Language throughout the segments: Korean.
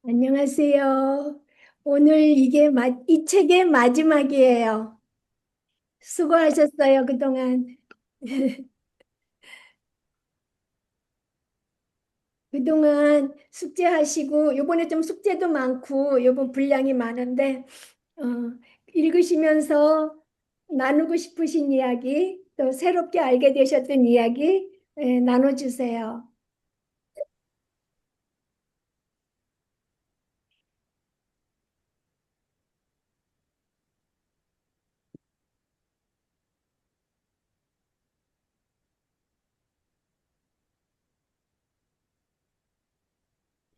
안녕하세요. 오늘 이 책의 마지막이에요. 수고하셨어요, 그동안. 그동안 숙제하시고, 요번에 좀 숙제도 많고, 요번 분량이 많은데, 어, 읽으시면서 나누고 싶으신 이야기, 또 새롭게 알게 되셨던 이야기, 나눠주세요.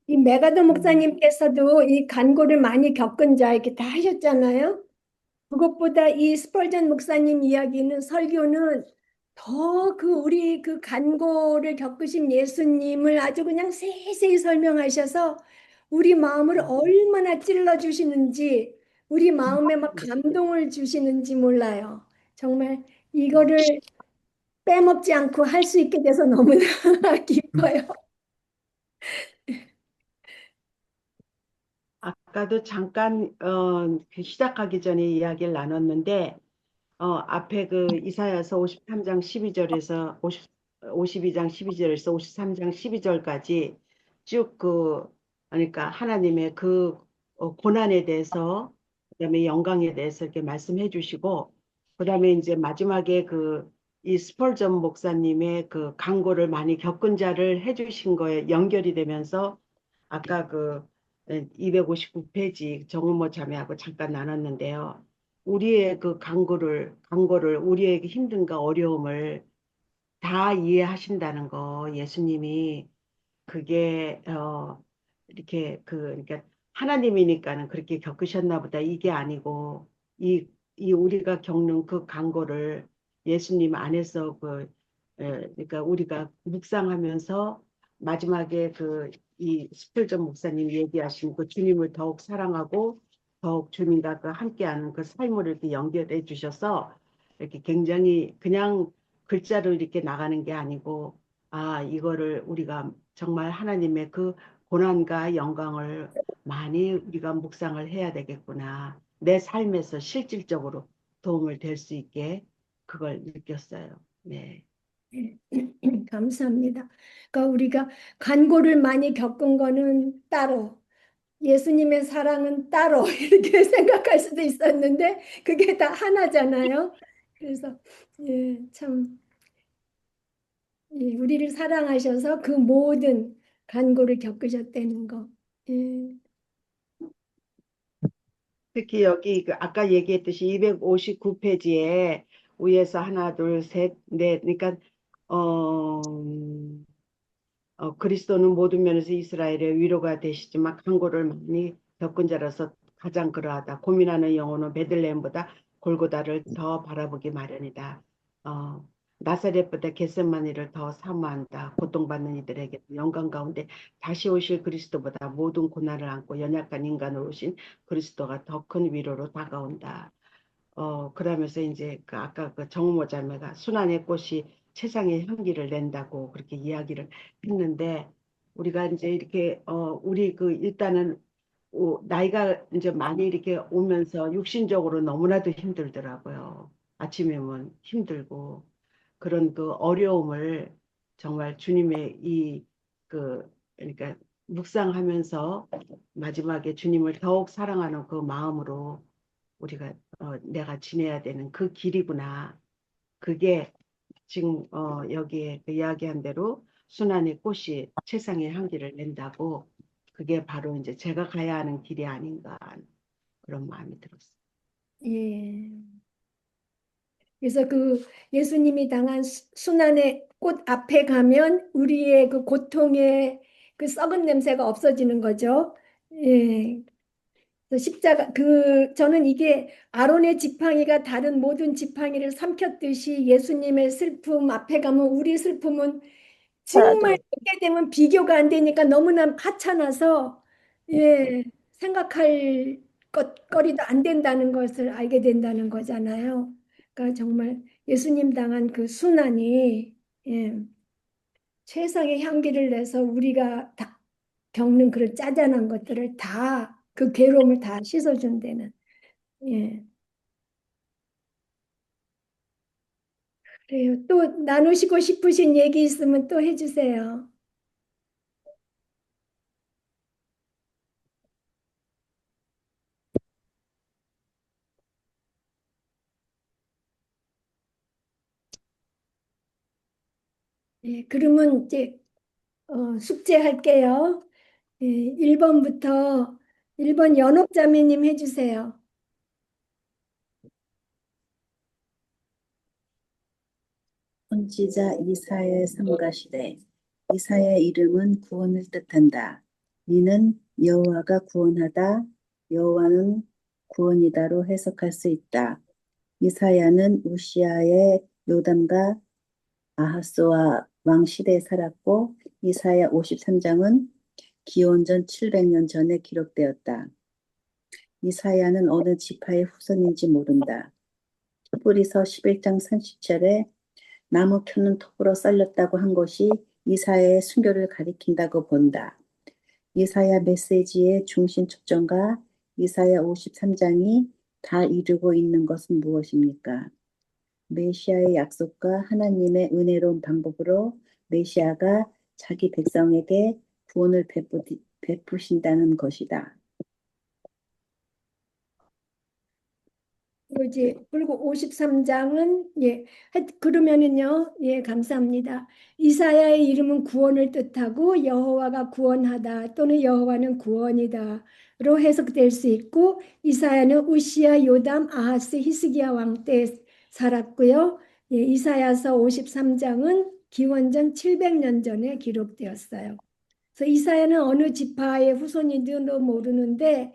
이 메가더 음, 목사님께서도 이 간고를 많이 겪은 자 이렇게 다 하셨잖아요. 그것보다 이 스펄전 목사님 이야기는 설교는 더 우리 간고를 겪으신 예수님을 아주 그냥 세세히 설명하셔서 우리 마음을 얼마나 찔러 주시는지 우리 마음에 막 감동을 주시는지 몰라요. 정말 이거를 빼먹지 않고 할 수 있게 돼서 너무나 기뻐요. 아까도 잠깐 그 시작하기 전에 이야기를 나눴는데 앞에 그 이사야서 53장 12절에서 52장 12절에서 53장 12절까지 쭉 그러니까 하나님의 고난에 대해서 그다음에 영광에 대해서 이렇게 말씀해 주시고 그다음에 이제 마지막에 이 스펄전 목사님의 그 강고를 많이 겪은 자를 해 주신 거에 연결이 되면서 아까 259페이지 정우모 자매하고 잠깐 나눴는데요. 우리의 그 강고를 우리의 그 힘든가 어려움을 다 이해하신다는 거 예수님이 그게 이렇게 그러니까 하나님이니까는 그렇게 겪으셨나 보다 이게 아니고 이 우리가 겪는 그 강고를 예수님 안에서 그러니까 우리가 묵상하면서 마지막에 이 스필전 목사님 얘기하신 그 주님을 더욱 사랑하고 더욱 주님과 그 함께하는 그 삶을 이렇게 연결해 주셔서 이렇게 굉장히 그냥 글자로 이렇게 나가는 게 아니고 이거를 우리가 정말 하나님의 그 고난과 영광을 많이 우리가 묵상을 해야 되겠구나. 내 삶에서 실질적으로 도움을 될 수 있게 그걸 느꼈어요. 네. 감사합니다. 그러니까 우리가 간고를 많이 겪은 거는 따로, 예수님의 사랑은 따로 이렇게 생각할 수도 있었는데 그게 다 하나잖아요. 그래서 참 우리를 사랑하셔서 그 모든 간고를 겪으셨다는 거. 예, 특히 여기 아까 얘기했듯이 259페이지에 위에서 하나, 둘, 셋, 넷. 그러니까 어, 그리스도는 모든 면에서 이스라엘의 위로가 되시지만 강고를 많이 겪은 자라서 가장 그러하다. 고민하는 영혼은 베들레헴보다 골고다를 더 바라보기 마련이다. 어, 나사렛보다 겟세마니를 더 사모한다. 고통받는 이들에게 영광 가운데 다시 오실 그리스도보다 모든 고난을 안고 연약한 인간으로 오신 그리스도가 더 큰 위로로 다가온다. 그러면서 이제 아까 그 정우모 자매가 순환의 꽃이 세상에 향기를 낸다고 그렇게 이야기를 했는데 우리가 이제 이렇게 우리 일단은 나이가 이제 많이 이렇게 오면서 육신적으로 너무나도 힘들더라고요. 아침에 오면 힘들고 그런 그 어려움을 정말 주님의 그러니까 묵상하면서 마지막에 주님을 더욱 사랑하는 그 마음으로 우리가 내가 지내야 되는 그 길이구나. 그게 지금 여기에 그 이야기한 대로 순환의 꽃이 세상에 향기를 낸다고 그게 바로 이제 제가 가야 하는 길이 아닌가 그런 마음이 들었어요. 예. 그래서 예수님이 당한 순환의 꽃 앞에 가면 우리의 그 고통의 그 썩은 냄새가 없어지는 거죠. 예. 그래서 저는 이게 아론의 지팡이가 다른 모든 지팡이를 삼켰듯이 예수님의 슬픔 앞에 가면 우리 슬픔은 정말 그렇게 되면 비교가 안 되니까 너무나 하찮아서 예, 생각할 것거리도 안 된다는 것을 알게 된다는 거잖아요. 그러니까 정말 예수님 당한 그 순환이 예, 최상의 향기를 내서 우리가 다 겪는 그런 짜잔한 것들을 다 그 괴로움을 다 씻어준다는. 예. 그래요. 또 나누시고 싶으신 얘기 있으면 또 해주세요. 예, 그러면 이제 숙제할게요. 예, 1번부터 1번 연옥자매님 해주세요. 선지자 이사야의 삼가 시대. 이사야의 이름은 구원을 뜻한다. 이는 여호와가 구원하다, 여호와는 구원이다로 해석할 수 있다. 이사야는 우시아의 요담과 아하스와 왕 시대에 살았고 이사야 53장은 기원전 700년 전에 기록되었다. 이사야는 어느 지파의 후손인지 모른다. 히브리서 11장 30절에 나무 켜는 톱으로 썰렸다고 한 것이 이사야의 순교를 가리킨다고 본다. 이사야 메시지의 중심 초점과 이사야 53장이 다 이루고 있는 것은 무엇입니까? 메시아의 약속과 하나님의 은혜로운 방법으로 메시아가 자기 백성에게 구원을 베푸신다는 것이다. 그리고 53장은 그러면은요. 예, 감사합니다. 이사야의 이름은 구원을 뜻하고 여호와가 구원하다 또는 여호와는 구원이다로 해석될 수 있고 이사야는 우시야, 요담, 아하스, 히스기야 왕 때 살았고요. 예, 이사야서 53장은 기원전 700년 전에 기록되었어요. 그래서 이사야는 어느 지파의 후손인지도 모르는데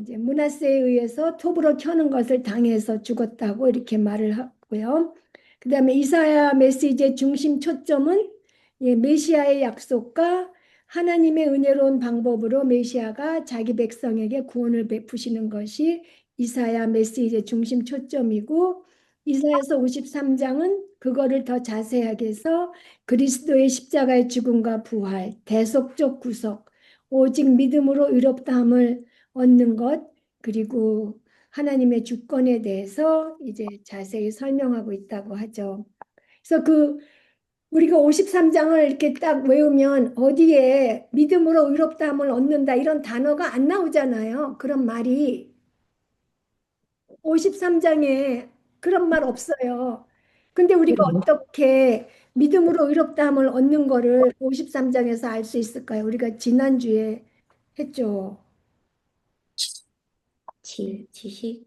이제 므낫세에 의해서 톱으로 켜는 것을 당해서 죽었다고 이렇게 말을 하고요. 그다음에 이사야 메시지의 중심 초점은 메시아의 약속과 하나님의 은혜로운 방법으로 메시아가 자기 백성에게 구원을 베푸시는 것이 이사야 메시지의 중심 초점이고 이사야서 53장은 그거를 더 자세하게 해서 그리스도의 십자가의 죽음과 부활, 대속적 구속, 오직 믿음으로 의롭다함을 얻는 것, 그리고 하나님의 주권에 대해서 이제 자세히 설명하고 있다고 하죠. 그래서 우리가 53장을 이렇게 딱 외우면 어디에 믿음으로 의롭다함을 얻는다 이런 단어가 안 나오잖아요. 그런 말이 53장에 그런 말 없어요. 근데 우리가 어떻게 믿음으로 의롭다함을 얻는 거를 53장에서 알 수 있을까요? 우리가 지난주에 했죠. 지식?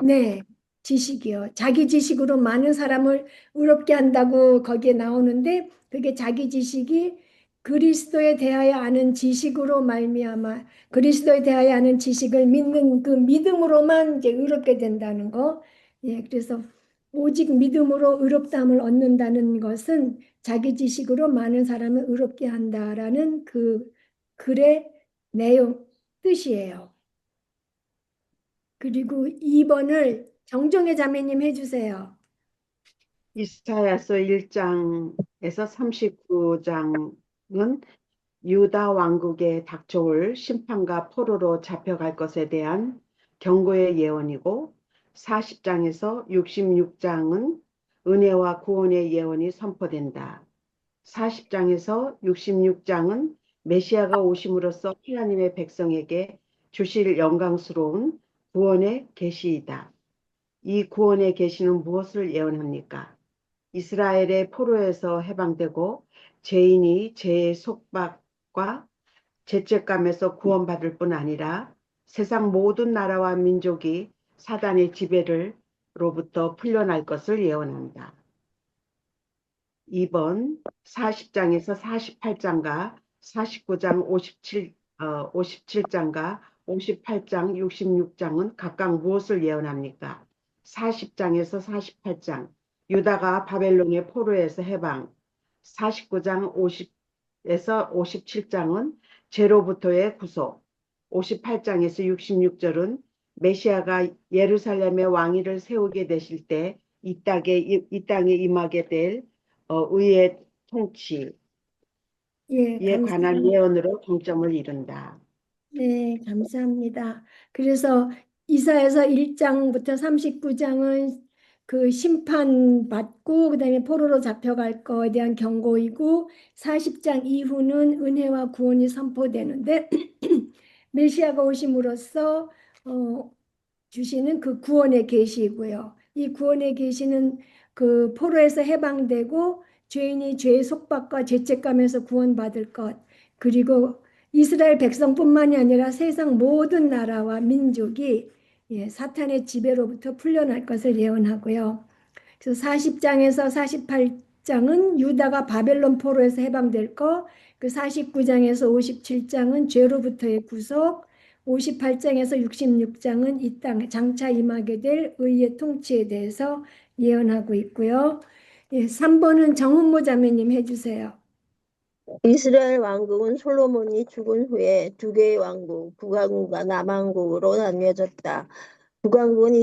네, 지식이요. 자기 지식으로 많은 사람을 의롭게 한다고 거기에 나오는데 그게 자기 지식이 그리스도에 대하여 아는 지식으로 말미암아 그리스도에 대하여 아는 지식을 믿는 그 믿음으로만 이제 의롭게 된다는 거. 예, 그래서 오직 믿음으로 의롭다함을 얻는다는 것은 자기 지식으로 많은 사람을 의롭게 한다라는 그 글의 내용 뜻이에요. 그리고 2번을 정종의 자매님 해주세요. 이사야서 1장에서 39장은 유다 왕국에 닥쳐올 심판과 포로로 잡혀갈 것에 대한 경고의 예언이고 40장에서 66장은 은혜와 구원의 예언이 선포된다. 40장에서 66장은 메시아가 오심으로써 하나님의 백성에게 주실 영광스러운 구원의 계시이다. 이 구원의 계시는 무엇을 예언합니까? 이스라엘의 포로에서 해방되고 죄인이 죄의 속박과 죄책감에서 구원받을 뿐 아니라 세상 모든 나라와 민족이 사단의 지배로부터 풀려날 것을 예언한다. 2번 40장에서 48장과 49장 57장과 58장 66장은 각각 무엇을 예언합니까? 40장에서 48장 유다가 바벨론의 포로에서 해방, 49장 50에서 57장은 죄로부터의 구속, 58장에서 66절은 메시아가 예루살렘의 왕위를 세우게 되실 때 이 땅에 임하게 될 의의 통치. 예, 이에 관한 예언으로 정점을 이룬다. 네, 감사합니다. 그래서 이사야서 1장부터 39장은 그 심판받고 그다음에 포로로 잡혀갈 거에 대한 경고이고 40장 이후는 은혜와 구원이 선포되는데 메시아가 오심으로써 주시는 그 구원의 계시이고요. 이 구원의 계시는 그 포로에서 해방되고 죄인이 죄의 속박과 죄책감에서 구원받을 것, 그리고 이스라엘 백성뿐만이 아니라 세상 모든 나라와 민족이 사탄의 지배로부터 풀려날 것을 예언하고요. 그래서 40장에서 48장은 유다가 바벨론 포로에서 해방될 거, 그 49장에서 57장은 죄로부터의 구속, 58장에서 66장은 이 땅에 장차 임하게 될 의의 통치에 대해서 예언하고 있고요. 3번은 정훈모 자매님 해주세요. 이스라엘 왕국은 솔로몬이 죽은 후에 두 개의 왕국, 북왕국과 남왕국으로 나뉘어졌다. 북왕국은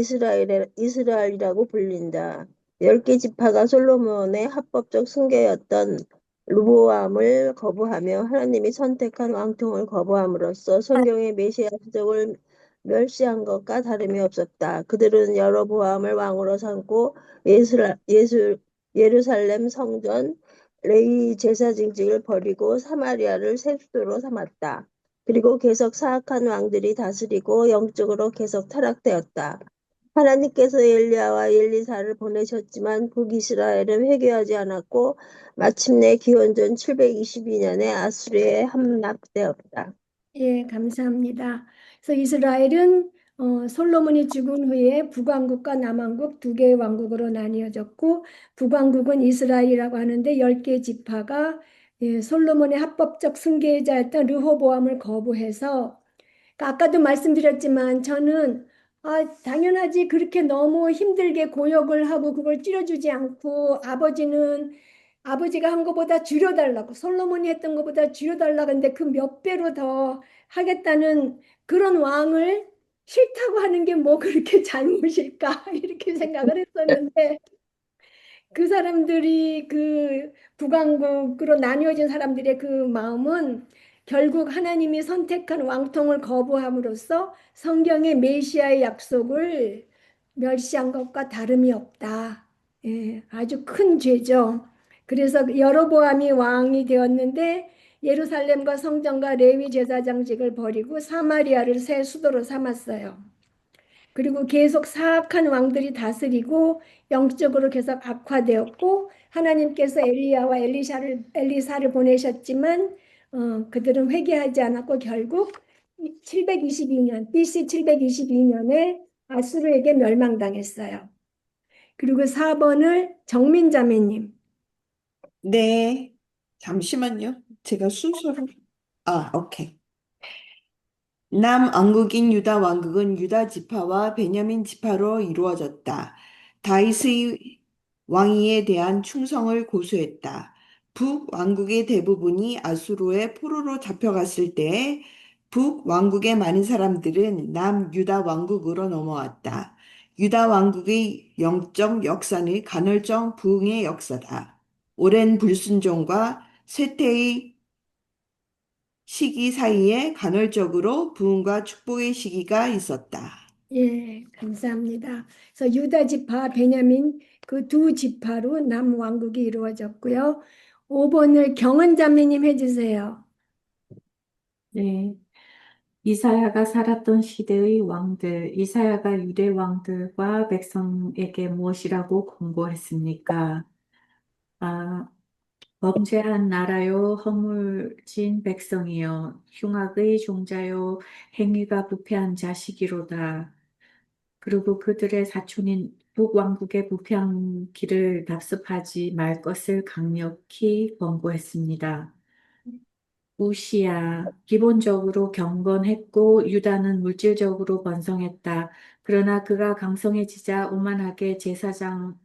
이스라엘이라고 불린다. 10개 지파가 솔로몬의 합법적 승계였던 르보암을 거부하며 하나님이 선택한 왕통을 거부함으로써 성경의 메시아 부족을 멸시한 것과 다름이 없었다. 그들은 여로보암을 왕으로 삼고 예루살렘 성전, 레위 제사 징직을 버리고 사마리아를 새 수도로 삼았다. 그리고 계속 사악한 왕들이 다스리고 영적으로 계속 타락되었다. 하나님께서 엘리야와 엘리사를 보내셨지만 북이스라엘은 회개하지 않았고 마침내 기원전 722년에 아수르에 함락되었다. 예, 감사합니다. 그래서 이스라엘은 솔로몬이 죽은 후에 북왕국과 남왕국 두 개의 왕국으로 나뉘어졌고 북왕국은 이스라엘이라고 하는데 10개 지파가 솔로몬의 합법적 승계자였던 르호보암을 거부해서 그러니까 아까도 말씀드렸지만 저는 당연하지 그렇게 너무 힘들게 고역을 하고 그걸 찌려주지 않고 아버지가 한 것보다 줄여달라고 솔로몬이 했던 것보다 줄여달라고 했는데 그 몇 배로 더 하겠다는 그런 왕을 싫다고 하는 게 뭐 그렇게 잘못일까 이렇게 생각을 했었는데 그 사람들이 그 북왕국으로 나뉘어진 사람들의 그 마음은 결국 하나님이 선택한 왕통을 거부함으로써 성경의 메시아의 약속을 멸시한 것과 다름이 없다. 예, 아주 큰 죄죠. 그래서 여로보암이 왕이 되었는데 예루살렘과 성전과 레위 제사장직을 버리고 사마리아를 새 수도로 삼았어요. 그리고 계속 사악한 왕들이 다스리고 영적으로 계속 악화되었고 하나님께서 엘리야와 엘리사를 보내셨지만 그들은 회개하지 않았고 결국 722년 BC 722년에 아수르에게 멸망당했어요. 그리고 4번을 정민자매님. 네, 잠시만요. 제가 순서를, 오케이. 남왕국인 유다 왕국은 유다 지파와 베냐민 지파로 이루어졌다. 다윗의 왕위에 대한 충성을 고수했다. 북왕국의 대부분이 아수르의 포로로 잡혀갔을 때 북왕국의 많은 사람들은 남유다 왕국으로 넘어왔다. 유다 왕국의 영적 역사는 간헐적 부흥의 역사다. 오랜 불순종과 쇠퇴의 시기 사이에 간헐적으로 부흥과 축복의 시기가 있었다. 예, 감사합니다. 그래서 유다 지파, 베냐민 그 두 지파로 남왕국이 이루어졌고요. 5번을 경은자매님 해주세요. 네. 이사야가 살았던 시대의 왕들, 이사야가 유대 왕들과 백성에게 무엇이라고 공고했습니까? 아, 범죄한 나라요, 허물진 백성이요, 흉악의 종자요, 행위가 부패한 자식이로다. 그리고 그들의 사촌인 북왕국의 부패한 길을 답습하지 말 것을 강력히 권고했습니다. 우시야, 기본적으로 경건했고 유다는 물질적으로 번성했다. 그러나 그가 강성해지자 오만하게 제사장이라는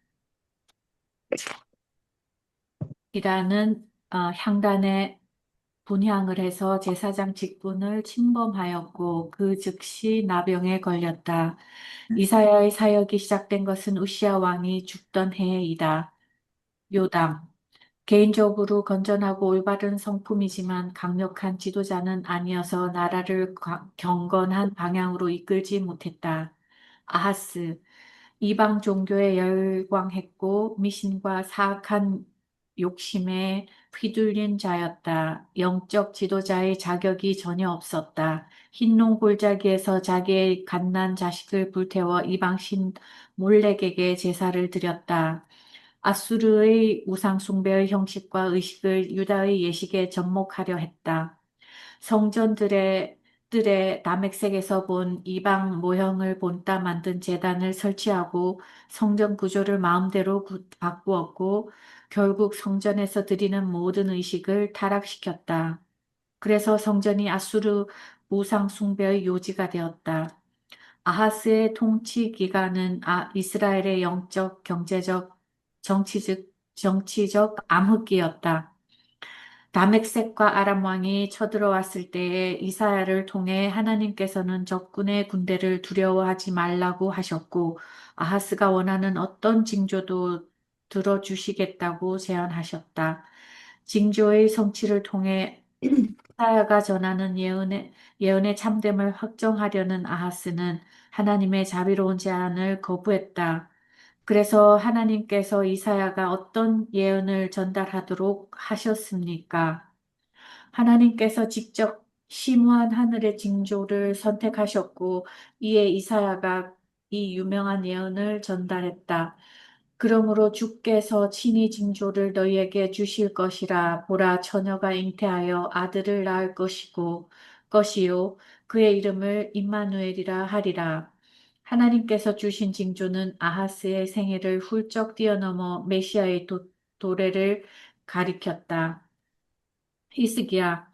향단에 분향을 해서 제사장 직분을 침범하였고 그 즉시 나병에 걸렸다. 이사야의 사역이 시작된 것은 우시야 왕이 죽던 해이다. 요당. 개인적으로 건전하고 올바른 성품이지만 강력한 지도자는 아니어서 나라를 경건한 방향으로 이끌지 못했다. 아하스, 이방 종교에 열광했고 미신과 사악한 욕심에 휘둘린 자였다. 영적 지도자의 자격이 전혀 없었다. 흰농 골짜기에서 자기의 갓난 자식을 불태워 이방신 몰렉에게 제사를 드렸다. 아수르의 우상 숭배의 형식과 의식을 유다의 예식에 접목하려 했다. 성전들의 남색에서 본 이방 모형을 본따 만든 제단을 설치하고 성전 구조를 마음대로 바꾸었고 결국 성전에서 드리는 모든 의식을 타락시켰다. 그래서 성전이 아수르 우상 숭배의 요지가 되었다. 아하스의 통치 기간은 이스라엘의 영적, 경제적, 정치적 암흑기였다. 다맥색과 아람 왕이 쳐들어왔을 때에 이사야를 통해 하나님께서는 적군의 군대를 두려워하지 말라고 하셨고 아하스가 원하는 어떤 징조도 들어주시겠다고 제안하셨다. 징조의 성취를 통해 이사야가 전하는 예언의 참됨을 확정하려는 아하스는 하나님의 자비로운 제안을 거부했다. 그래서 하나님께서 이사야가 어떤 예언을 전달하도록 하셨습니까? 하나님께서 직접 심오한 하늘의 징조를 선택하셨고 이에 이사야가 이 유명한 예언을 전달했다. 그러므로 주께서 친히 징조를 너희에게 주실 것이라. 보라, 처녀가 잉태하여 아들을 낳을 것이요 그의 이름을 임마누엘이라 하리라. 하나님께서 주신 징조는 아하스의 생애를 훌쩍 뛰어넘어 메시아의 도래를 가리켰다. 히스기야,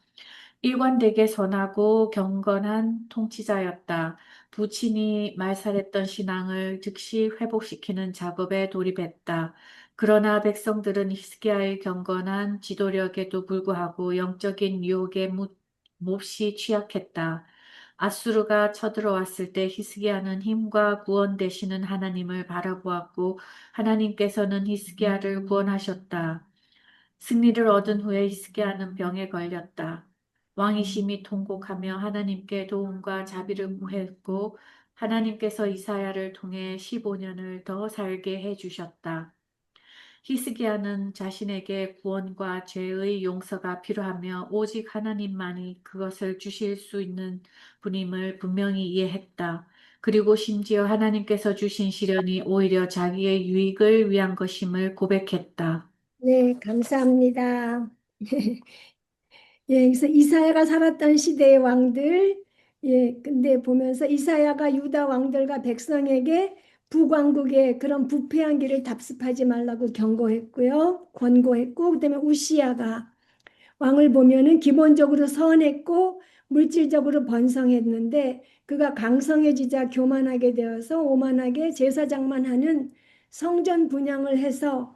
일관되게 선하고 경건한 통치자였다. 부친이 말살했던 신앙을 즉시 회복시키는 작업에 돌입했다. 그러나 백성들은 히스기야의 경건한 지도력에도 불구하고 영적인 유혹에 몹시 취약했다. 아수르가 쳐들어왔을 때 히스기야는 힘과 구원 되시는 하나님을 바라보았고 하나님께서는 히스기야를 구원하셨다. 승리를 얻은 후에 히스기야는 병에 걸렸다. 왕이 심히 통곡하며 하나님께 도움과 자비를 구했고 하나님께서 이사야를 통해 15년을 더 살게 해주셨다. 히스기야는 자신에게 구원과 죄의 용서가 필요하며 오직 하나님만이 그것을 주실 수 있는 분임을 분명히 이해했다. 그리고 심지어 하나님께서 주신 시련이 오히려 자기의 유익을 위한 것임을 고백했다. 네, 감사합니다. 예, 그래서 이사야가 살았던 시대의 왕들, 예, 근데 보면서 이사야가 유다 왕들과 백성에게 북왕국의 그런 부패한 길을 답습하지 말라고 경고했고요, 권고했고, 그다음에 우시야가 왕을 보면은 기본적으로 선했고 물질적으로 번성했는데 그가 강성해지자 교만하게 되어서 오만하게 제사장만 하는 성전 분양을 해서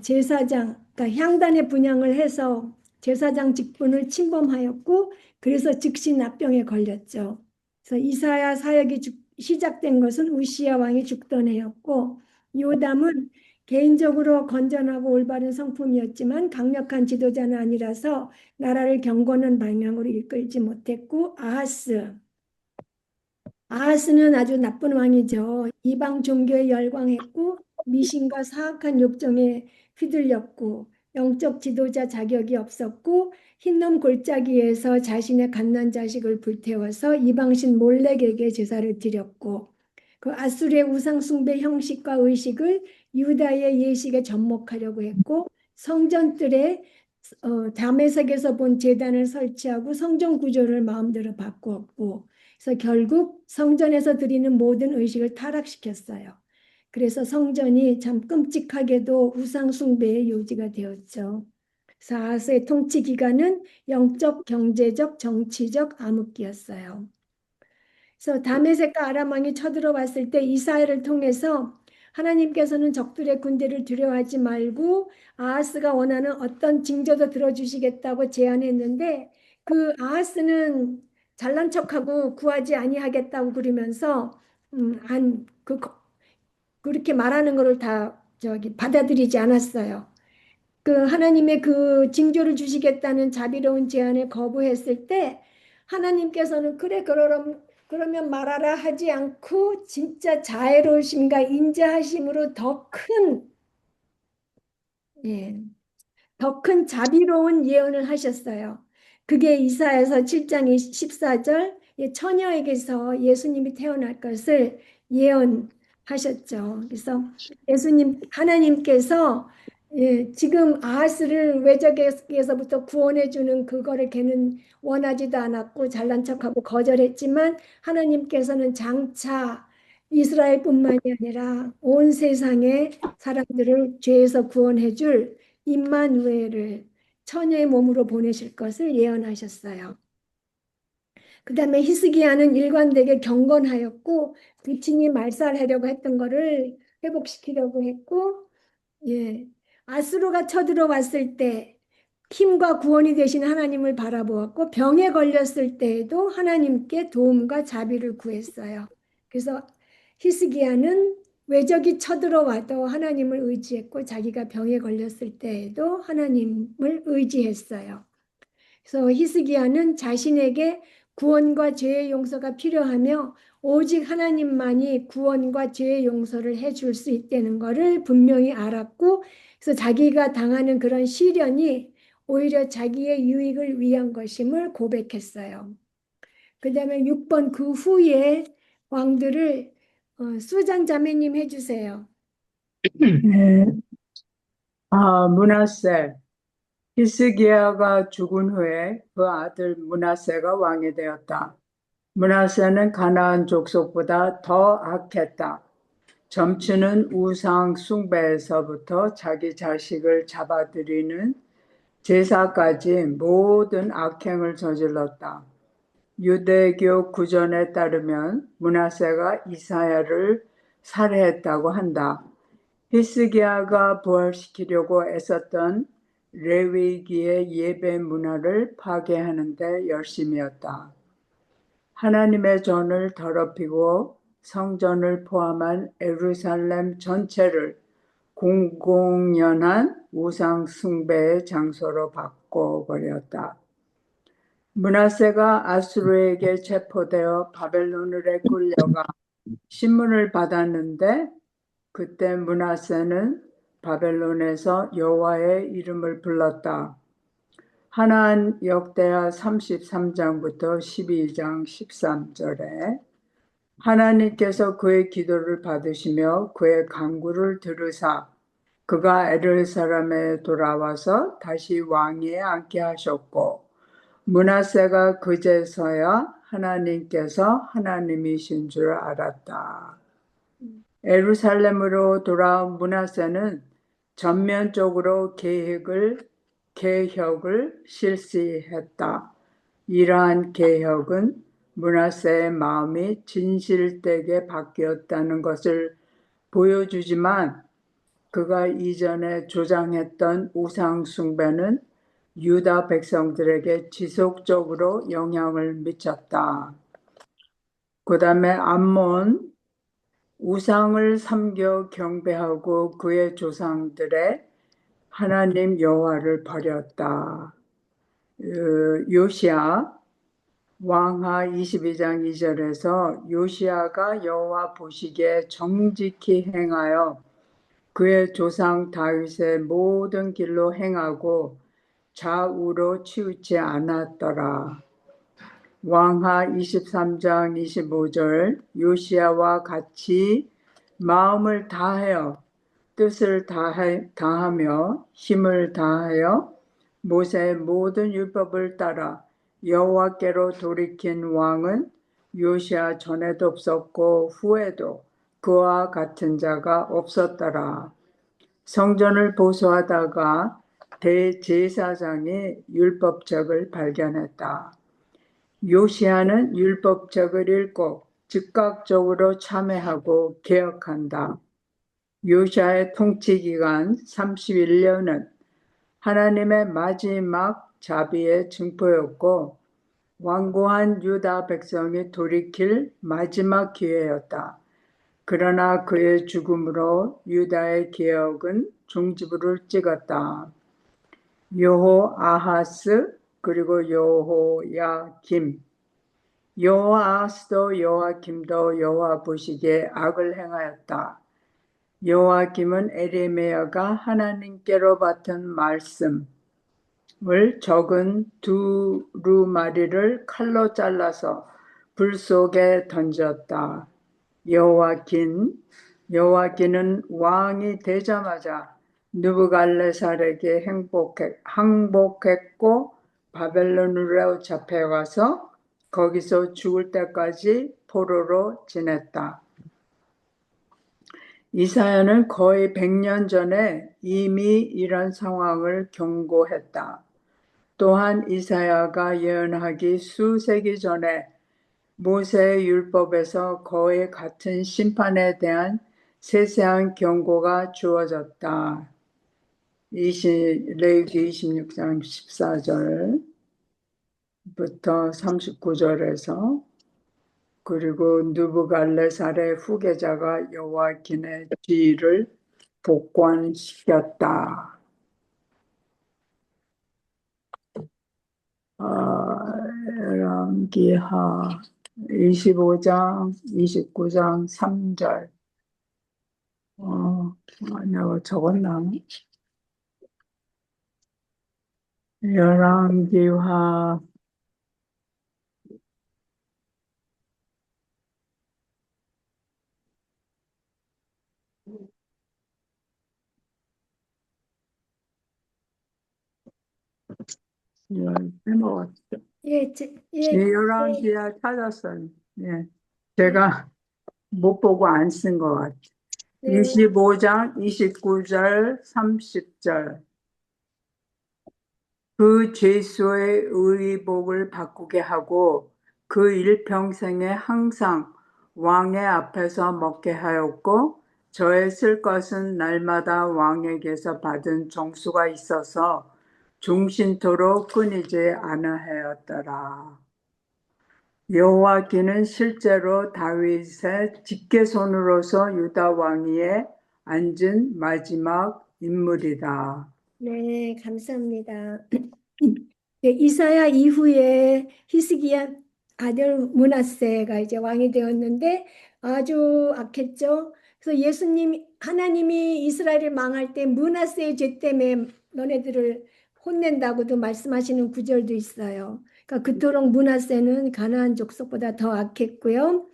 제사장, 그러니까 향단의 분양을 해서 제사장 직분을 침범하였고 그래서 즉시 납병에 걸렸죠. 그래서 이사야 사역이 시작된 것은 우시야 왕이 죽던 해였고 요담은 개인적으로 건전하고 올바른 성품이었지만 강력한 지도자는 아니라서 나라를 경건한 방향으로 이끌지 못했고 아하스는 아주 나쁜 왕이죠. 이방 종교에 열광했고 미신과 사악한 욕정에 휘둘렸고 영적 지도자 자격이 없었고 흰놈 골짜기에서 자신의 갓난 자식을 불태워서 이방신 몰렉에게 제사를 드렸고 그 아수르의 우상 숭배 형식과 의식을 유다의 예식에 접목하려고 했고 성전뜰에 다메섹에서 본 제단을 설치하고 성전 구조를 마음대로 바꾸었고 그래서 결국 성전에서 드리는 모든 의식을 타락시켰어요. 그래서 성전이 참 끔찍하게도 우상 숭배의 요지가 되었죠. 사하스의 통치 기간은 영적, 경제적, 정치적 암흑기였어요. 그래서 다메섹과 아람 왕이 쳐들어왔을 때 이사야를 통해서 하나님께서는 적들의 군대를 두려워하지 말고 아하스가 원하는 어떤 징조도 들어주시겠다고 제안했는데 그 아하스는 잘난 척하고 구하지 아니하겠다고 그러면서 그렇게 말하는 것을 다 받아들이지 않았어요. 그 하나님의 그 징조를 주시겠다는 자비로운 제안을 거부했을 때 하나님께서는 그래 그러면 말하라 하지 않고 진짜 자애로우심과 인자하심으로 더 큰 자비로운 예언을 하셨어요. 그게 이사야서 7장 14절 처녀에게서 예수님이 태어날 것을 예언하셨죠. 그래서 하나님께서 지금 아하스를 외적에서부터 구원해 주는 그거를 걔는 원하지도 않았고 잘난 척하고 거절했지만 하나님께서는 장차 이스라엘뿐만이 아니라 온 세상의 사람들을 죄에서 구원해 줄 임마누엘을 처녀의 몸으로 보내실 것을 예언하셨어요. 그 다음에 히스기야는 일관되게 경건하였고 부친이 말살하려고 했던 거를 회복시키려고 했고 아수르가 쳐들어왔을 때 힘과 구원이 되신 하나님을 바라보았고 병에 걸렸을 때에도 하나님께 도움과 자비를 구했어요. 그래서 히스기야는 외적이 쳐들어와도 하나님을 의지했고 자기가 병에 걸렸을 때에도 하나님을 의지했어요. 그래서 히스기야는 자신에게 구원과 죄의 용서가 필요하며 오직 하나님만이 구원과 죄의 용서를 해줄 수 있다는 것을 분명히 알았고 그래서 자기가 당하는 그런 시련이 오히려 자기의 유익을 위한 것임을 고백했어요. 그 다음에 6번 그 후에 왕들을 수잔 자매님 해주세요. 네. 므낫세. 히스기야가 죽은 후에 그 아들 므낫세가 왕이 되었다. 므낫세는 가나안 족속보다 더 악했다. 점치는 우상 숭배에서부터 자기 자식을 잡아들이는 제사까지 모든 악행을 저질렀다. 유대교 구전에 따르면 므낫세가 이사야를 살해했다고 한다. 히스기야가 부활시키려고 애썼던 레위기의 예배 문화를 파괴하는 데 열심이었다. 하나님의 전을 더럽히고 성전을 포함한 예루살렘 전체를 공공연한 우상 숭배의 장소로 바꿔버렸다. 므낫세가 아수르에게 체포되어 바벨론으로 끌려가 신문을 받았는데 그때 므낫세는 바벨론에서 여호와의 이름을 불렀다. 하나안 역대하 33장부터 12장 13절에 하나님께서 그의 기도를 받으시며 그의 간구를 들으사 그가 예루살렘에 돌아와서 다시 왕위에 앉게 하셨고 므낫세가 그제서야 하나님께서 하나님이신 줄 알았다. 예루살렘으로 돌아온 므낫세는 전면적으로 개혁을 실시했다. 이러한 개혁은 므낫세의 마음이 진실되게 바뀌었다는 것을 보여주지만 그가 이전에 조장했던 우상 숭배는 유다 백성들에게 지속적으로 영향을 미쳤다. 그 다음에 암몬 우상을 섬겨 경배하고 그의 조상들의 하나님 여호와를 버렸다. 요시야 왕하 22장 2절에서 요시야가 여호와 보시기에 정직히 행하여 그의 조상 다윗의 모든 길로 행하고 좌우로 치우치 않았더라. 왕하 23장 25절 요시야와 같이 마음을 다하여 뜻을 다하며 힘을 다하여 모세의 모든 율법을 따라 여호와께로 돌이킨 왕은 요시야 전에도 없었고 후에도 그와 같은 자가 없었더라. 성전을 보수하다가 대제사장이 율법책을 발견했다. 요시야는 율법책을 읽고 즉각적으로 참회하고 개혁한다. 요시야의 통치 기간 31년은 하나님의 마지막 자비의 증거였고 완고한 유다 백성이 돌이킬 마지막 기회였다. 그러나 그의 죽음으로 유다의 개혁은 종지부를 찍었다. 여호아하스 그리고 여호야김. 여호아하스도 여호야김도 여호와 보시기에 악을 행하였다. 여호야김은 에레미야가 하나님께로 받은 말씀을 적은 두루마리를 칼로 잘라서 불 속에 던졌다. 여호야긴은 왕이 되자마자 느부갈네살에게 항복했고 바벨론으로 잡혀가서 거기서 죽을 때까지 포로로 지냈다. 이사야는 거의 100년 전에 이미 이런 상황을 경고했다. 또한 이사야가 예언하기 수세기 전에 모세의 율법에서 거의 같은 심판에 대한 세세한 경고가 주어졌다. 레위기 26장 14절부터 39절에서 그리고 느부갈네살의 후계자가 여호야긴의 지위를 복권시켰다. 열왕기하 25장, 29장 3절. 내가 적었나? 열왕기하 11기하 찾았어요. 예. 제가 못 보고 안 쓴 것 같아요. 25장 29절 30절. 그 죄수의 의복을 바꾸게 하고 그 일평생에 항상 왕의 앞에서 먹게 하였고 저의 쓸 것은 날마다 왕에게서 받은 정수가 있어서 종신토록 끊이지 아니하였더라. 여호야긴은 실제로 다윗의 직계손으로서 유다 왕위에 앉은 마지막 인물이다. 네, 감사합니다. 네, 이사야 이후에 히스기야 아들 므낫세가 이제 왕이 되었는데 아주 악했죠. 그래서 하나님이 이스라엘을 망할 때 므낫세의 죄 때문에 너네들을 혼낸다고도 말씀하시는 구절도 있어요. 그러니까 그토록 므낫세는 가나안 족속보다 더 악했고요.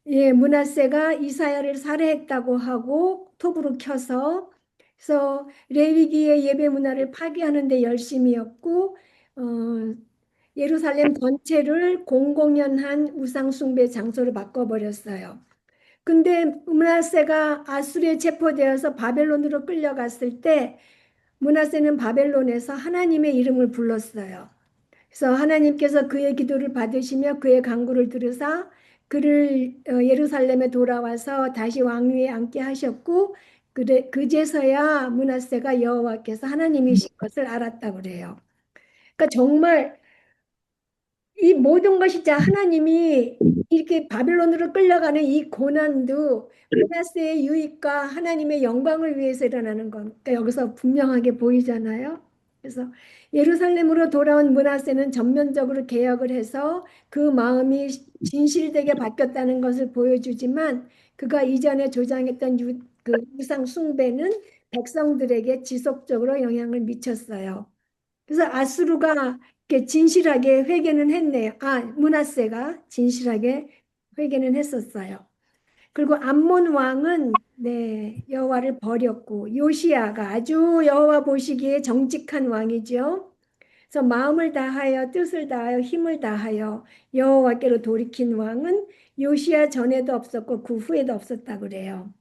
예, 므낫세가 이사야를 살해했다고 하고 톱으로 켜서 그래서 레위기의 예배 문화를 파괴하는 데 열심이었고 예루살렘 전체를 공공연한 우상 숭배 장소로 바꿔버렸어요. 근데 므낫세가 아수르에 체포되어서 바벨론으로 끌려갔을 때 므낫세는 바벨론에서 하나님의 이름을 불렀어요. 그래서 하나님께서 그의 기도를 받으시며 그의 간구를 들으사 그를 예루살렘에 돌아와서 다시 왕위에 앉게 하셨고 그제서야 므낫세가 여호와께서 하나님이신 것을 알았다고 그래요. 그러니까 정말 이 모든 것이 다 하나님이 이렇게 바벨론으로 끌려가는 이 고난도 므낫세의 유익과 하나님의 영광을 위해서 일어나는 거니까 여기서 분명하게 보이잖아요. 그래서 예루살렘으로 돌아온 므낫세는 전면적으로 개혁을 해서 그 마음이 진실되게 바뀌었다는 것을 보여주지만 그가 이전에 조장했던 그 우상 숭배는 백성들에게 지속적으로 영향을 미쳤어요. 그래서 아수르가 이렇게 진실하게 회개는 했네요. 므낫세가 진실하게 회개는 했었어요. 그리고 암몬 왕은 네, 여호와를 버렸고 요시야가 아주 여호와 보시기에 정직한 왕이죠. 그래서 마음을 다하여 뜻을 다하여 힘을 다하여 여호와께로 돌이킨 왕은 요시야 전에도 없었고 그 후에도 없었다고 그래요.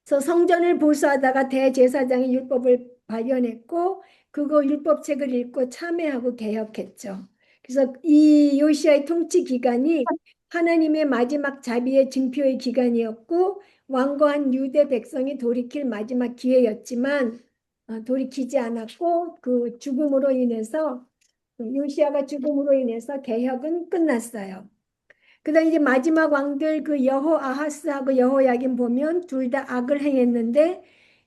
그래서 성전을 보수하다가 대제사장이 율법을 발견했고 그거 율법책을 읽고 참회하고 개혁했죠. 그래서 이 요시아의 통치 기간이 하나님의 마지막 자비의 증표의 기간이었고 완고한 유대 백성이 돌이킬 마지막 기회였지만 돌이키지 않았고 그 죽음으로 인해서 요시아가 죽음으로 인해서 개혁은 끝났어요. 그다음 이제 마지막 왕들 그 여호아하스하고 여호야김 보면 둘 다 악을 행했는데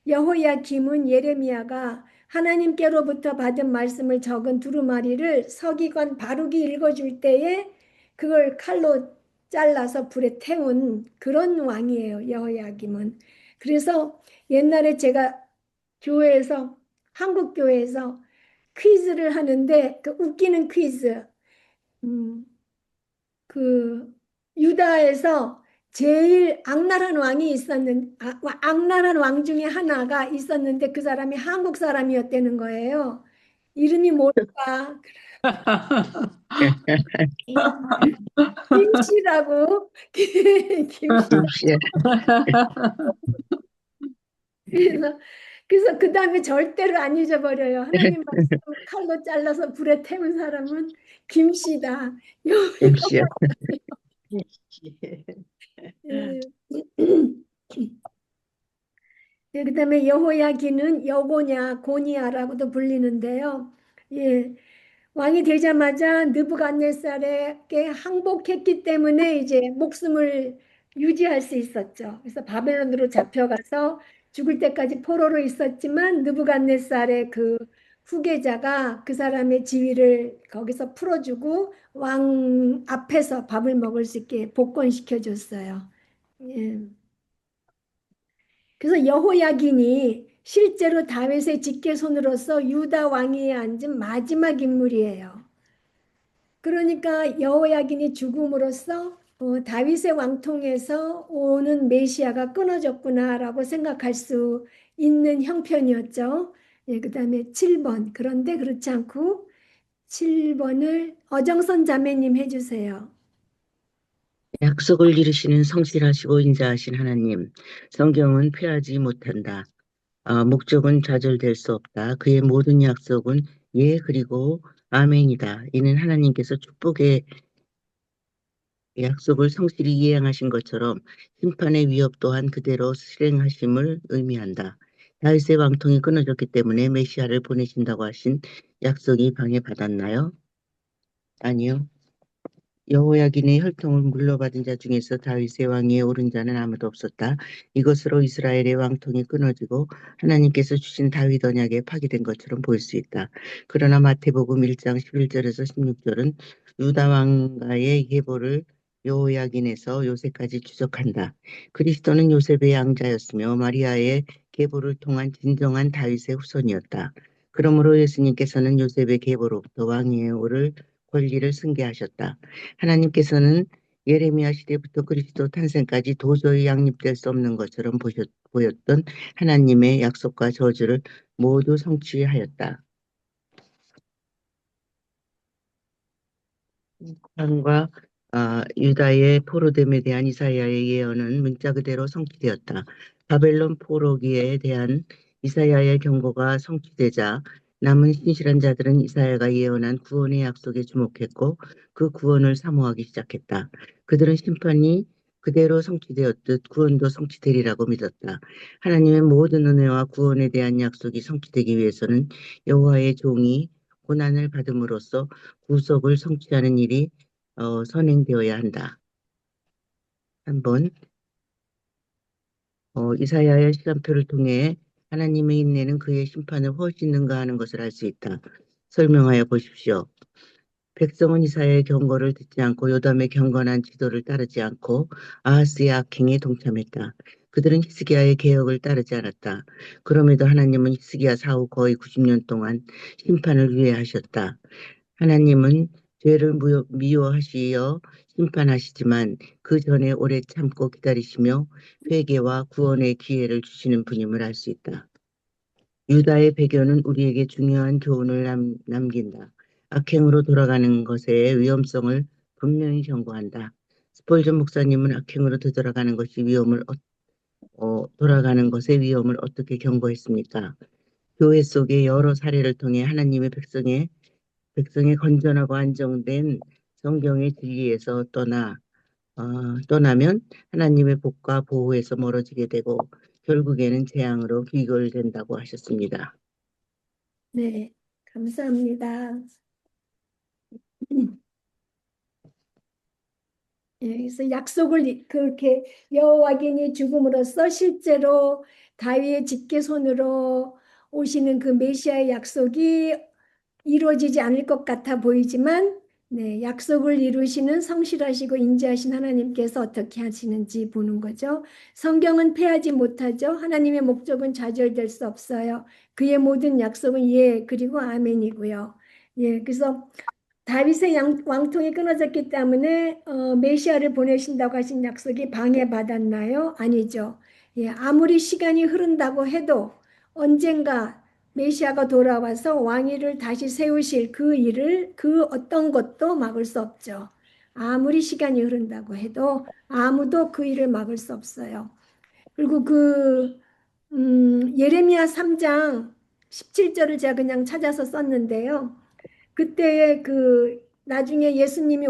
여호야김은 예레미야가 하나님께로부터 받은 말씀을 적은 두루마리를 서기관 바룩이 읽어줄 때에 그걸 칼로 잘라서 불에 태운 그런 왕이에요, 여호야김은. 그래서 옛날에 제가 교회에서, 한국 교회에서 퀴즈를 하는데, 그 웃기는 퀴즈, 음, 그 유다에서 제일 악랄한 왕이 악랄한 왕 중에 하나가 있었는데 그 사람이 한국 사람이었다는 거예요. 이름이 뭘까? 김씨라고. 김씨. 김씨야. 그래서 그 다음에 절대로 안 잊어버려요. 하나님 말씀을 칼로 잘라서 불에 태운 사람은 김씨다. 김씨야. 예. 예, 그다음에 여호야기는 여고냐 고니야라고도 불리는데요. 예, 왕이 되자마자 느부갓네살에게 항복했기 때문에 이제 목숨을 유지할 수 있었죠. 그래서 바벨론으로 잡혀가서 죽을 때까지 포로로 있었지만 느부갓네살의 그 후계자가 그 사람의 지위를 거기서 풀어주고 왕 앞에서 밥을 먹을 수 있게 복권시켜 줬어요. 예. 그래서 여호야긴이 실제로 다윗의 직계손으로서 유다 왕위에 앉은 마지막 인물이에요. 그러니까 여호야긴이 죽음으로써 다윗의 왕통에서 오는 메시아가 끊어졌구나라고 생각할 수 있는 형편이었죠. 예, 그다음에 7번. 그런데 그렇지 않고 7번을 어정선 자매님 해주세요. 약속을 이루시는 성실하시고 인자하신 하나님, 성경은 폐하지 못한다. 목적은 좌절될 수 없다. 그의 모든 약속은 예 그리고 아멘이다. 이는 하나님께서 축복의 약속을 성실히 이행하신 것처럼 심판의 위협 또한 그대로 실행하심을 의미한다. 다윗의 왕통이 끊어졌기 때문에 메시아를 보내신다고 하신 약속이 방해받았나요? 아니요. 여호야긴의 혈통을 물려받은 자 중에서 다윗의 왕위에 오른 자는 아무도 없었다. 이것으로 이스라엘의 왕통이 끊어지고 하나님께서 주신 다윗 언약에 파기된 것처럼 보일 수 있다. 그러나 마태복음 1장 11절에서 16절은 유다 왕가의 계보를 여호야긴에서 요셉까지 추적한다. 그리스도는 요셉의 양자였으며 마리아의 계보를 통한 진정한 다윗의 후손이었다. 그러므로 예수님께서는 요셉의 계보로부터 왕위에 오를 권리를 승계하셨다. 하나님께서는 예레미야 시대부터 그리스도 탄생까지 도저히 양립될 수 없는 것처럼 보였던 하나님의 약속과 저주를 모두 성취하였다. 북한과 유다의 포로됨에 대한 이사야의 예언은 문자 그대로 성취되었다. 바벨론 포로기에 대한 이사야의 경고가 성취되자 남은 신실한 자들은 이사야가 예언한 구원의 약속에 주목했고 그 구원을 사모하기 시작했다. 그들은 심판이 그대로 성취되었듯 구원도 성취되리라고 믿었다. 하나님의 모든 은혜와 구원에 대한 약속이 성취되기 위해서는 여호와의 종이 고난을 받음으로써 구속을 성취하는 일이 선행되어야 한다. 한번 이사야의 시간표를 통해 하나님의 인내는 그의 심판을 훨씬 능가하는 것을 알 수 있다. 설명하여 보십시오. 백성은 이사야의 경고를 듣지 않고 요담의 경건한 지도를 따르지 않고 아하스의 악행에 동참했다. 그들은 히스기야의 개혁을 따르지 않았다. 그럼에도 하나님은 히스기야 사후 거의 90년 동안 심판을 위해 하셨다. 하나님은 죄를 미워하시어 심판하시지만 그 전에 오래 참고 기다리시며 회개와 구원의 기회를 주시는 분임을 알 수 있다. 유다의 배교는 우리에게 중요한 교훈을 남긴다. 악행으로 돌아가는 것의 위험성을 분명히 경고한다. 스폴전 목사님은 악행으로 되돌아가는 것이 돌아가는 것의 위험을 어떻게 경고했습니까? 교회 속의 여러 사례를 통해 하나님의 백성의 건전하고 안정된 성경의 진리에서 떠나면 하나님의 복과 보호에서 멀어지게 되고 결국에는 재앙으로 귀결된다고 하셨습니다. 네, 감사합니다. 예, 그래서 약속을 그렇게 여호와긴이 죽음으로써 실제로 다윗의 직계손으로 오시는 그 메시아의 약속이 이루어지지 않을 것 같아 보이지만, 네, 약속을 이루시는 성실하시고 인자하신 하나님께서 어떻게 하시는지 보는 거죠. 성경은 패하지 못하죠. 하나님의 목적은 좌절될 수 없어요. 그의 모든 약속은 예, 그리고 아멘이고요. 예, 그래서 다윗의 왕통이 끊어졌기 때문에 메시아를 보내신다고 하신 약속이 방해받았나요? 아니죠. 예, 아무리 시간이 흐른다고 해도 언젠가 메시아가 돌아와서 왕위를 다시 세우실 그 일을 그 어떤 것도 막을 수 없죠. 아무리 시간이 흐른다고 해도 아무도 그 일을 막을 수 없어요. 그리고 예레미야 3장 17절을 제가 그냥 찾아서 썼는데요. 그때에 나중에 예수님이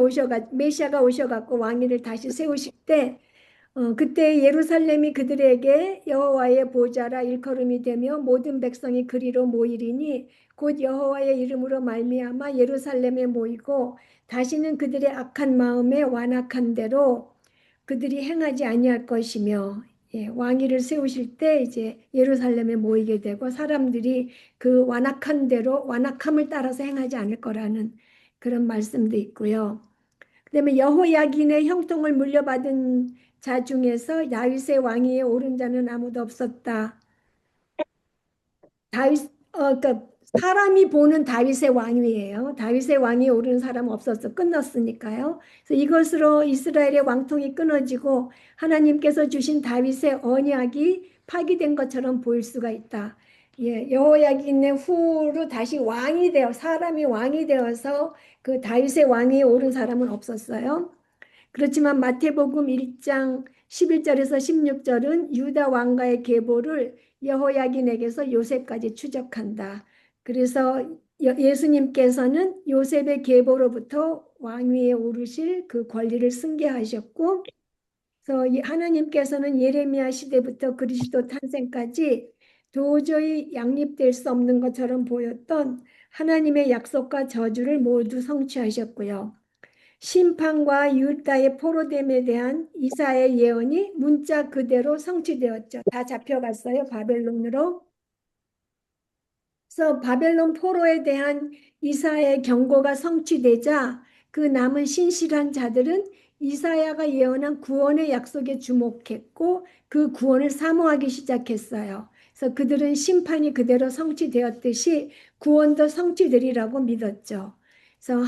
메시아가 오셔갖고 왕위를 다시 세우실 때, 그때 예루살렘이 그들에게 여호와의 보좌라 일컬음이 되며 모든 백성이 그리로 모이리니 곧 여호와의 이름으로 말미암아 예루살렘에 모이고 다시는 그들의 악한 마음에 완악한 대로 그들이 행하지 아니할 것이며, 예, 왕위를 세우실 때 이제 예루살렘에 모이게 되고 사람들이 그 완악한 대로 완악함을 따라서 행하지 않을 거라는 그런 말씀도 있고요. 그다음에 여호야긴의 형통을 물려받은 자 중에서 다윗의 왕위에 오른 자는 아무도 없었다. 그러니까 사람이 보는 다윗의 왕위예요. 다윗의 왕위에 오른 사람 없었어. 끝났으니까요. 그래서 이것으로 이스라엘의 왕통이 끊어지고 하나님께서 주신 다윗의 언약이 파기된 것처럼 보일 수가 있다. 예, 여호야긴의 후로 다시 사람이 왕이 되어서 그 다윗의 왕위에 오른 사람은 없었어요. 그렇지만 마태복음 1장 11절에서 16절은 유다 왕가의 계보를 여호야긴에게서 요셉까지 추적한다. 그래서 예수님께서는 요셉의 계보로부터 왕위에 오르실 그 권리를 승계하셨고, 그래서 하나님께서는 예레미야 시대부터 그리스도 탄생까지 도저히 양립될 수 없는 것처럼 보였던 하나님의 약속과 저주를 모두 성취하셨고요. 심판과 유다의 포로됨에 대한 이사야의 예언이 문자 그대로 성취되었죠. 다 잡혀갔어요, 바벨론으로. 그래서 바벨론 포로에 대한 이사야의 경고가 성취되자 그 남은 신실한 자들은 이사야가 예언한 구원의 약속에 주목했고 그 구원을 사모하기 시작했어요. 그래서 그들은 심판이 그대로 성취되었듯이 구원도 성취되리라고 믿었죠. 그래서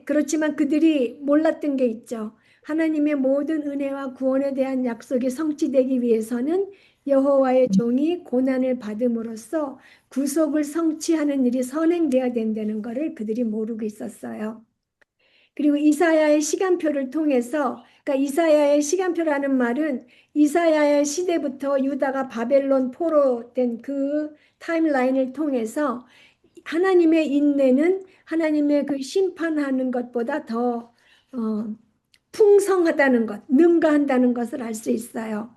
그렇지만 그들이 몰랐던 게 있죠. 하나님의 모든 은혜와 구원에 대한 약속이 성취되기 위해서는 여호와의 종이 고난을 받음으로써 구속을 성취하는 일이 선행돼야 된다는 것을 그들이 모르고 있었어요. 그리고 이사야의 시간표를 통해서, 그러니까 이사야의 시간표라는 말은 이사야의 시대부터 유다가 바벨론 포로 된 그 타임라인을 통해서 하나님의 인내는 하나님의 그 심판하는 것보다 더 풍성하다는 것, 능가한다는 것을 알 수 있어요.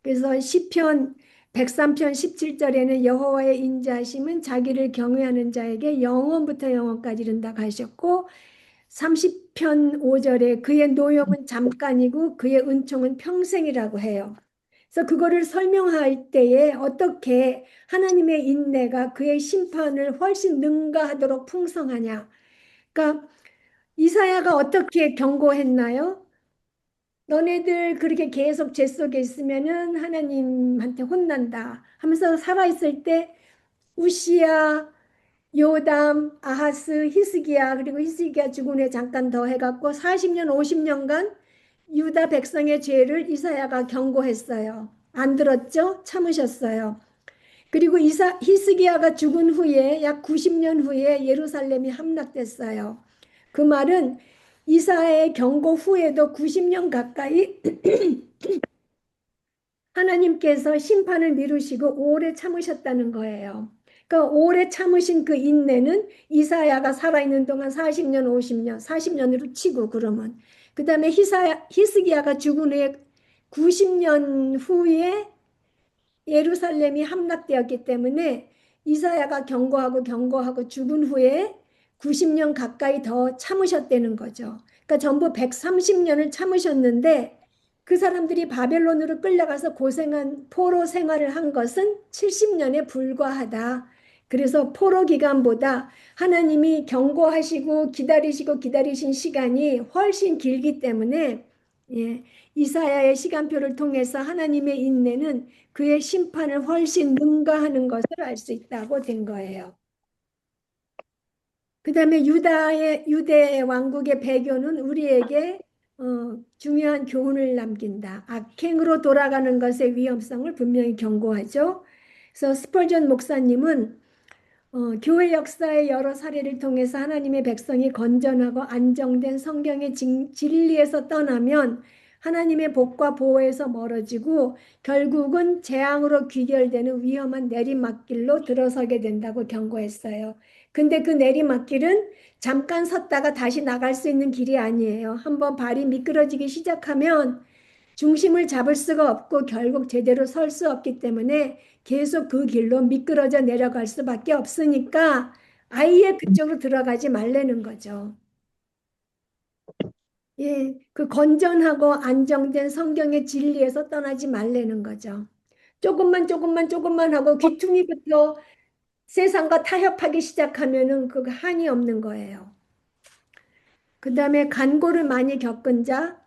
그래서 시편 103편 17절에는 여호와의 인자하심은 자기를 경외하는 자에게 영원부터 영원까지 이른다고 하셨고, 30편 5절에 그의 노염은 잠깐이고 그의 은총은 평생이라고 해요. 그래서 그거를 설명할 때에 어떻게 하나님의 인내가 그의 심판을 훨씬 능가하도록 풍성하냐. 그러니까 이사야가 어떻게 경고했나요? 너네들 그렇게 계속 죄 속에 있으면은 하나님한테 혼난다 하면서 살아있을 때 우시야, 요담, 아하스, 히스기야, 그리고 히스기야 죽은 후에 잠깐 더 해갖고 40년, 50년간 유다 백성의 죄를 이사야가 경고했어요. 안 들었죠? 참으셨어요. 그리고 히스기야가 죽은 후에 약 90년 후에 예루살렘이 함락됐어요. 그 말은 이사야의 경고 후에도 90년 가까이 하나님께서 심판을 미루시고 오래 참으셨다는 거예요. 그러니까 오래 참으신 그 인내는 이사야가 살아있는 동안 40년, 50년, 40년으로 치고 그러면 그 다음에 히스기야가 죽은 후에 90년 후에 예루살렘이 함락되었기 때문에 이사야가 경고하고 죽은 후에 90년 가까이 더 참으셨다는 거죠. 그러니까 전부 130년을 참으셨는데 그 사람들이 바벨론으로 끌려가서 고생한 포로 생활을 한 것은 70년에 불과하다. 그래서 포로 기간보다 하나님이 경고하시고 기다리신 시간이 훨씬 길기 때문에 예, 이사야의 시간표를 통해서 하나님의 인내는 그의 심판을 훨씬 능가하는 것을 알 수 있다고 된 거예요. 그 다음에 유대 왕국의 배교는 우리에게 중요한 교훈을 남긴다. 악행으로 돌아가는 것의 위험성을 분명히 경고하죠. 그래서 스펄전 목사님은 교회 역사의 여러 사례를 통해서 하나님의 백성이 건전하고 안정된 성경의 진리에서 떠나면 하나님의 복과 보호에서 멀어지고 결국은 재앙으로 귀결되는 위험한 내리막길로 들어서게 된다고 경고했어요. 근데 그 내리막길은 잠깐 섰다가 다시 나갈 수 있는 길이 아니에요. 한번 발이 미끄러지기 시작하면 중심을 잡을 수가 없고 결국 제대로 설 수 없기 때문에 계속 그 길로 미끄러져 내려갈 수밖에 없으니까 아예 그쪽으로 들어가지 말라는 거죠. 예, 그 건전하고 안정된 성경의 진리에서 떠나지 말라는 거죠. 조금만 하고 귀퉁이부터 세상과 타협하기 시작하면은 그 한이 없는 거예요. 그 다음에 간고를 많이 겪은 자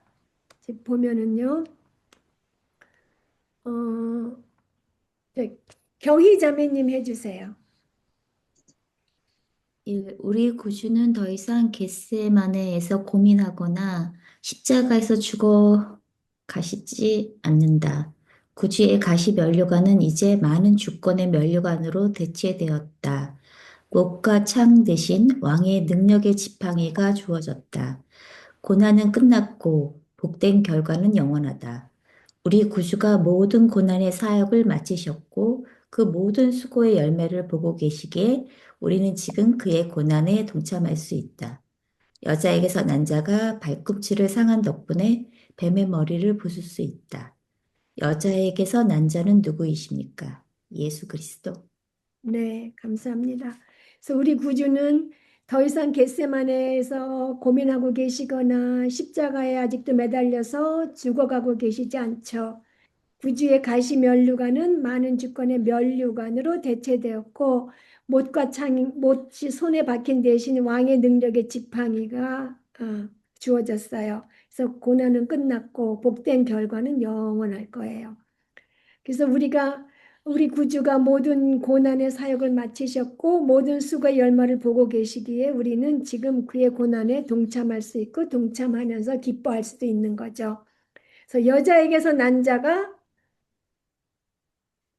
보면은요, 경희 자매님 해주세요. 우리 구주는 더 이상 겟세마네에서 고민하거나 십자가에서 죽어 가시지 않는다. 구주의 가시 면류관은 이제 많은 주권의 면류관으로 대체되었다. 목과 창 대신 왕의 능력의 지팡이가 주어졌다. 고난은 끝났고 복된 결과는 영원하다. 우리 구주가 모든 고난의 사역을 마치셨고 그 모든 수고의 열매를 보고 계시기에 우리는 지금 그의 고난에 동참할 수 있다. 여자에게서 난 자가 발꿈치를 상한 덕분에 뱀의 머리를 부술 수 있다. 여자에게서 난 자는 누구이십니까? 예수 그리스도. 네, 감사합니다. 그래서 우리 구주는 더 이상 겟세마네에서 고민하고 계시거나 십자가에 아직도 매달려서 죽어가고 계시지 않죠. 구주의 가시 면류관은 많은 주권의 면류관으로 대체되었고 못이 손에 박힌 대신 왕의 능력의 지팡이가 주어졌어요. 그래서 고난은 끝났고 복된 결과는 영원할 거예요. 그래서 우리 구주가 모든 고난의 사역을 마치셨고 모든 수고의 열매를 보고 계시기에 우리는 지금 그의 고난에 동참할 수 있고 동참하면서 기뻐할 수도 있는 거죠. 그래서 여자에게서 난 자가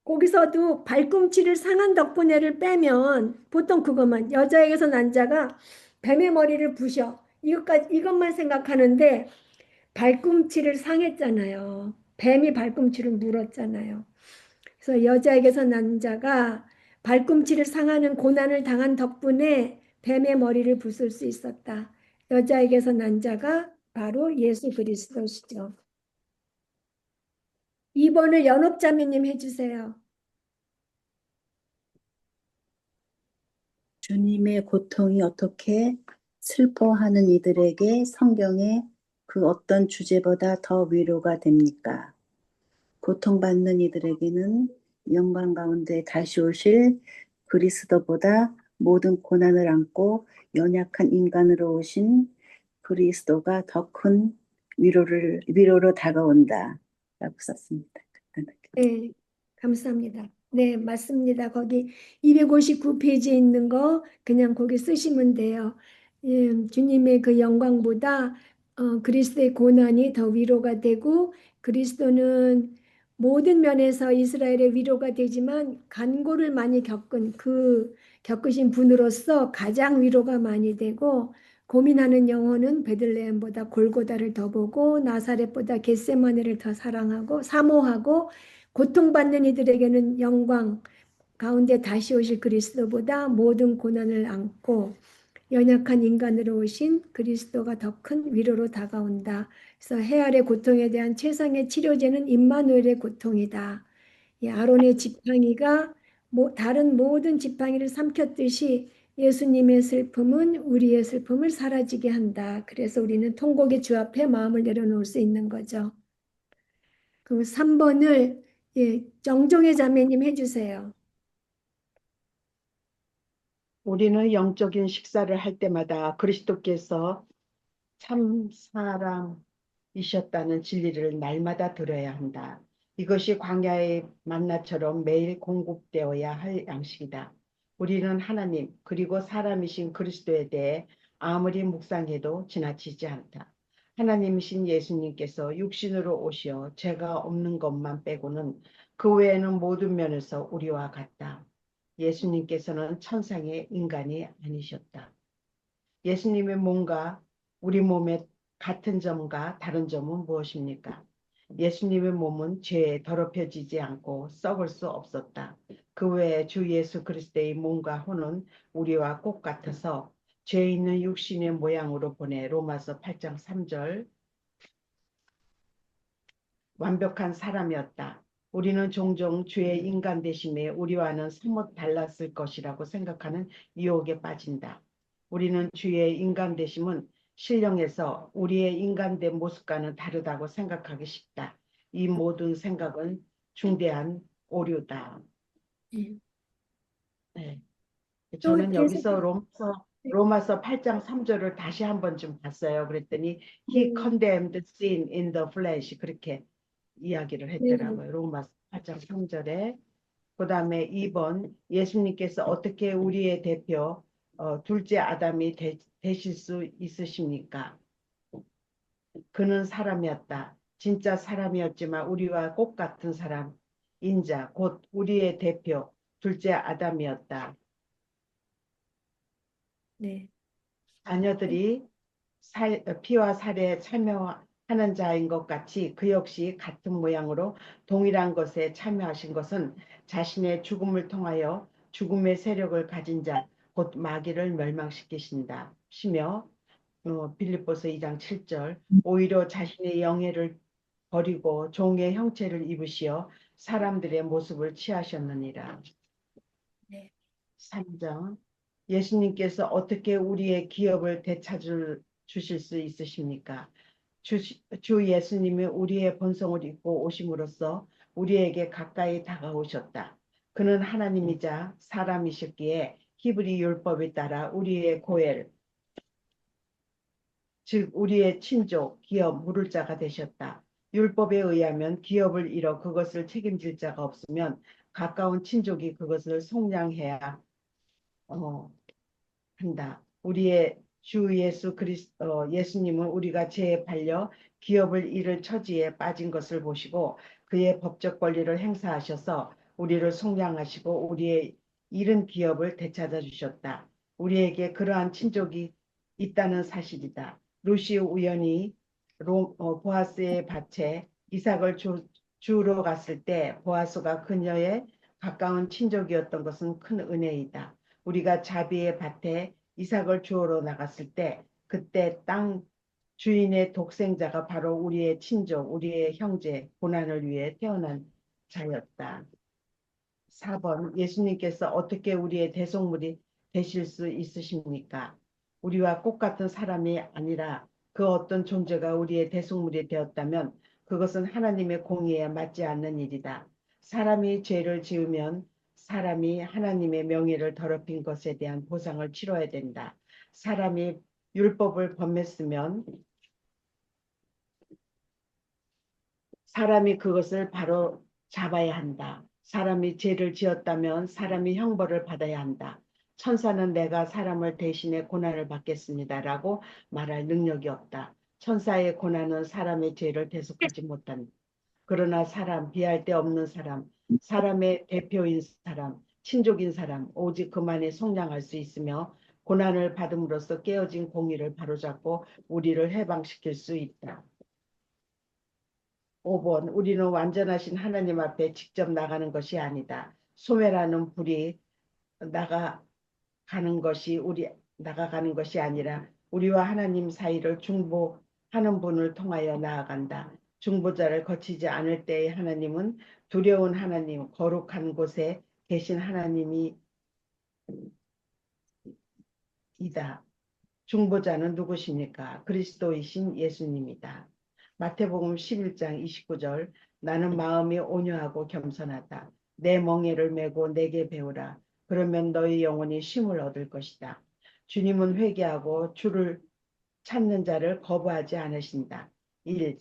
거기서도 발꿈치를 상한 덕분에를 빼면 보통 그것만 여자에게서 난 자가 뱀의 머리를 부셔 이것만 생각하는데 발꿈치를 상했잖아요. 뱀이 발꿈치를 물었잖아요. 그래서 여자에게서 난 자가 발꿈치를 상하는 고난을 당한 덕분에 뱀의 머리를 부술 수 있었다. 여자에게서 난 자가 바로 예수 그리스도시죠. 2번을 연옥자매님 해주세요. 주님의 고통이 어떻게 슬퍼하는 이들에게 성경의 그 어떤 주제보다 더 위로가 됩니까? 고통받는 이들에게는 영광 가운데 다시 오실 그리스도보다 모든 고난을 안고 연약한 인간으로 오신 그리스도가 더 큰 위로로 다가온다 라고 썼습니다. 네, 감사합니다. 네, 맞습니다. 거기 259페이지에 있는 거 그냥 거기 쓰시면 돼요. 예, 주님의 그 영광보다 그리스도의 고난이 더 위로가 되고 그리스도는 모든 면에서 이스라엘의 위로가 되지만 간고를 많이 겪으신 분으로서 가장 위로가 많이 되고 고민하는 영혼은 베들레헴보다 골고다를 더 보고 나사렛보다 겟세마네를 더 사랑하고 사모하고 고통받는 이들에게는 영광 가운데 다시 오실 그리스도보다 모든 고난을 안고 연약한 인간으로 오신 그리스도가 더 큰 위로로 다가온다. 그래서 해아의 고통에 대한 최상의 치료제는 임마누엘의 고통이다. 이 아론의 지팡이가 다른 모든 지팡이를 삼켰듯이 예수님의 슬픔은 우리의 슬픔을 사라지게 한다. 그래서 우리는 통곡의 주 앞에 마음을 내려놓을 수 있는 거죠. 그 3번을 예, 정종의 자매님 해주세요. 우리는 영적인 식사를 할 때마다 그리스도께서 참 사람이셨다는 진리를 날마다 들어야 한다. 이것이 광야의 만나처럼 매일 공급되어야 할 양식이다. 우리는 하나님 그리고 사람이신 그리스도에 대해 아무리 묵상해도 지나치지 않다. 하나님이신 예수님께서 육신으로 오시어 죄가 없는 것만 빼고는 그 외에는 모든 면에서 우리와 같다. 예수님께서는 천상의 인간이 아니셨다. 예수님의 몸과 우리 몸의 같은 점과 다른 점은 무엇입니까? 예수님의 몸은 죄에 더럽혀지지 않고 썩을 수 없었다. 그 외에 주 예수 그리스도의 몸과 혼은 우리와 꼭 같아서 죄 있는 육신의 모양으로 보내 로마서 8장 3절 완벽한 사람이었다. 우리는 종종 주의 인간 되심에 우리와는 사뭇 달랐을 것이라고 생각하는 유혹에 빠진다. 우리는 주의 인간 되심은 신령해서 우리의 인간된 모습과는 다르다고 생각하기 쉽다. 이 모든 생각은 중대한 오류다. 예. 네. 또 저는 계속 여기서 로마서 8장 3절을 다시 한번 좀 봤어요. 그랬더니 He 네, condemned sin in the flesh 그렇게 이야기를 네, 했더라고요. 로마서 8장 3절에. 그 다음에 2번 예수님께서 어떻게 우리의 대표 둘째 아담이 되실 수 있으십니까? 그는 사람이었다. 진짜 사람이었지만 우리와 꼭 같은 사람, 인자, 곧 우리의 대표 둘째 아담이었다. 네, 자녀들이 피와 살에 참여하는 자인 것 같이 그 역시 같은 모양으로 동일한 것에 참여하신 것은 자신의 죽음을 통하여 죽음의 세력을 가진 자, 곧 마귀를 멸망시키신다. 시며 빌립보서 2장 7절 오히려 자신의 영예를 버리고 종의 형체를 입으시어 사람들의 모습을 취하셨느니라. 네. 3장 예수님께서 어떻게 우리의 기업을 되찾으실 수 있으십니까? 주 예수님이 우리의 본성을 입고 오심으로써 우리에게 가까이 다가오셨다. 그는 하나님이자 사람이셨기에 히브리 율법에 따라 우리의 고엘, 즉 우리의 친족, 기업, 물을 자가 되셨다. 율법에 의하면 기업을 잃어 그것을 책임질 자가 없으면 가까운 친족이 그것을 속량해야 한다. 우리의 주 예수 예수님은 우리가 죄에 팔려 기업을 잃을 처지에 빠진 것을 보시고 그의 법적 권리를 행사하셔서 우리를 속량하시고 우리의 잃은 기업을 되찾아 주셨다. 우리에게 그러한 친족이 있다는 사실이다. 루시 우연히 보아스의 밭에 이삭을 주우러 갔을 때 보아스가 그녀의 가까운 친족이었던 것은 큰 은혜이다. 우리가 자비의 밭에 이삭을 주우러 나갔을 때 그때 땅 주인의 독생자가 바로 우리의 친족, 우리의 형제, 고난을 위해 태어난 자였다. 4번 예수님께서 어떻게 우리의 대속물이 되실 수 있으십니까? 우리와 꼭 같은 사람이 아니라 그 어떤 존재가 우리의 대속물이 되었다면 그것은 하나님의 공의에 맞지 않는 일이다. 사람이 죄를 지으면 사람이 하나님의 명예를 더럽힌 것에 대한 보상을 치러야 된다. 사람이 율법을 범했으면 사람이 그것을 바로 잡아야 한다. 사람이 죄를 지었다면 사람이 형벌을 받아야 한다. 천사는 내가 사람을 대신해 고난을 받겠습니다라고 말할 능력이 없다. 천사의 고난은 사람의 죄를 대속하지 못한다. 그러나 사람, 비할 데 없는 사람, 사람의 대표인 사람, 친족인 사람, 오직 그만이 속량할 수 있으며 고난을 받음으로써 깨어진 공의를 바로잡고 우리를 해방시킬 수 있다. 5번 우리는 완전하신 하나님 앞에 직접 나가는 것이 아니다. 소멸하는 불이 나가가는 것이 아니라 우리와 하나님 사이를 중보하는 분을 통하여 나아간다. 중보자를 거치지 않을 때의 하나님은 두려운 하나님, 거룩한 곳에 계신 하나님이다. 중보자는 누구십니까? 그리스도이신 예수님이다. 마태복음 11장 29절 나는 마음이 온유하고 겸손하다. 내 멍에를 메고 내게 배우라. 그러면 너희 영혼이 쉼을 얻을 것이다. 주님은 회개하고 주를 찾는 자를 거부하지 않으신다. 1.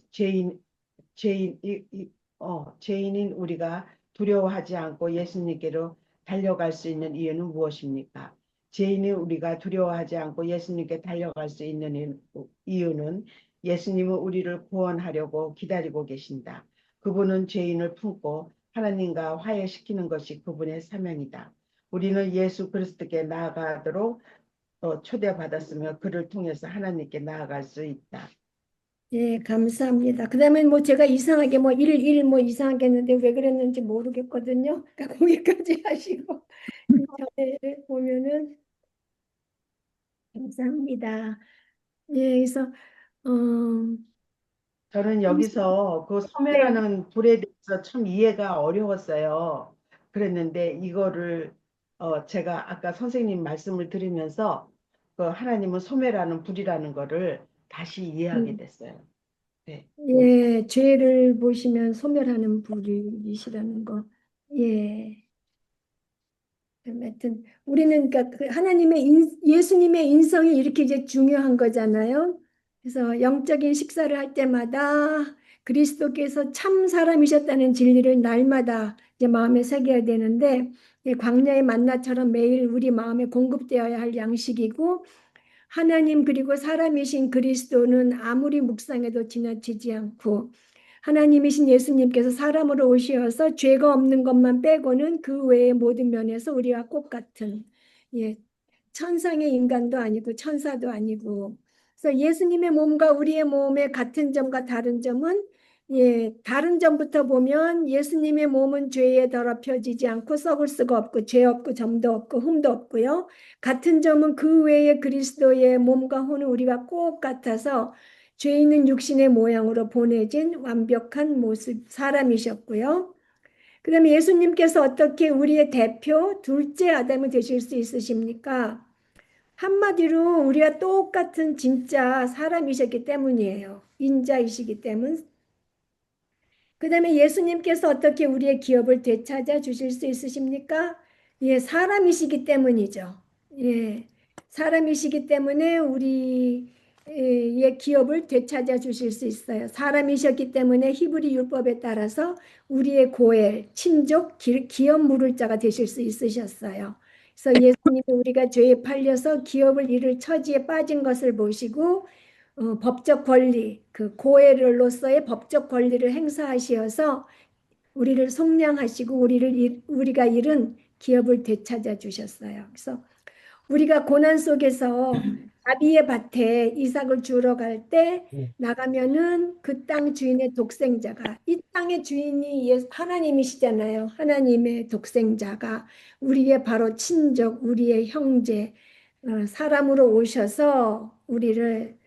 죄인인 우리가 두려워하지 않고 예수님께로 달려갈 수 있는 이유는 무엇입니까? 죄인인 우리가 두려워하지 않고 예수님께 달려갈 수 있는 이유는 예수님은 우리를 구원하려고 기다리고 계신다. 그분은 죄인을 품고 하나님과 화해시키는 것이 그분의 사명이다. 우리는 예수 그리스도께 나아가도록 초대받았으며 그를 통해서 하나님께 나아갈 수 있다. 예, 감사합니다. 그다음에 뭐 제가 이상하게 뭐 뭐 이상하게 했는데 왜 그랬는지 모르겠거든요. 그러니까 거기까지 하시고 이 전에를 보면은 감사합니다. 예, 그래서 저는 여기서 그 네, 소매라는 불에 대해서 참 이해가 어려웠어요. 그랬는데 이거를 제가 아까 선생님 말씀을 들으면서 그 하나님은 소매라는 불이라는 거를 다시 이해하게 됐어요. 네. 예, 죄를 보시면 소멸하는 불이시라는 거. 예. 하여튼 우리는 그러니까 그 하나님의 예수님의 인성이 이렇게 이제 중요한 거잖아요. 그래서 영적인 식사를 할 때마다 그리스도께서 참 사람이셨다는 진리를 날마다 이제 마음에 새겨야 되는데 광야의 만나처럼 매일 우리 마음에 공급되어야 할 양식이고 하나님 그리고 사람이신 그리스도는 아무리 묵상해도 지나치지 않고 하나님이신 예수님께서 사람으로 오셔서 죄가 없는 것만 빼고는 그 외의 모든 면에서 우리와 똑같은 예, 천상의 인간도 아니고 천사도 아니고 그래서 예수님의 몸과 우리의 몸의 같은 점과 다른 점은 다른 점부터 보면 예수님의 몸은 죄에 더럽혀지지 않고 썩을 수가 없고 죄 없고 점도 없고 흠도 없고요. 같은 점은 그 외에 그리스도의 몸과 혼은 우리가 꼭 같아서 죄 있는 육신의 모양으로 보내진 완벽한 모습 사람이셨고요. 그 다음에 예수님께서 어떻게 우리의 대표 둘째 아담이 되실 수 있으십니까? 한마디로 우리가 똑같은 진짜 사람이셨기 때문이에요. 인자이시기 때문. 그 다음에 예수님께서 어떻게 우리의 기업을 되찾아 주실 수 있으십니까? 예, 사람이시기 때문이죠. 예, 사람이시기 때문에 우리의 기업을 되찾아 주실 수 있어요. 사람이셨기 때문에 히브리 율법에 따라서 우리의 고엘, 친족, 기업 물을 자가 되실 수 있으셨어요. 그래서 예수님이 우리가 죄에 팔려서 기업을 잃을 처지에 빠진 것을 보시고 법적 권리, 그 고엘로서의 법적 권리를 행사하시어서 우리를 속량하시고 우리가 잃은 기업을 되찾아 주셨어요. 그래서 우리가 고난 속에서 아비의 밭에 이삭을 주러 갈 때 나가면은 그 땅 주인의 독생자가 이 땅의 주인이 하나님이시잖아요. 하나님의 독생자가 우리의 바로 친족, 우리의 형제, 사람으로 오셔서 우리를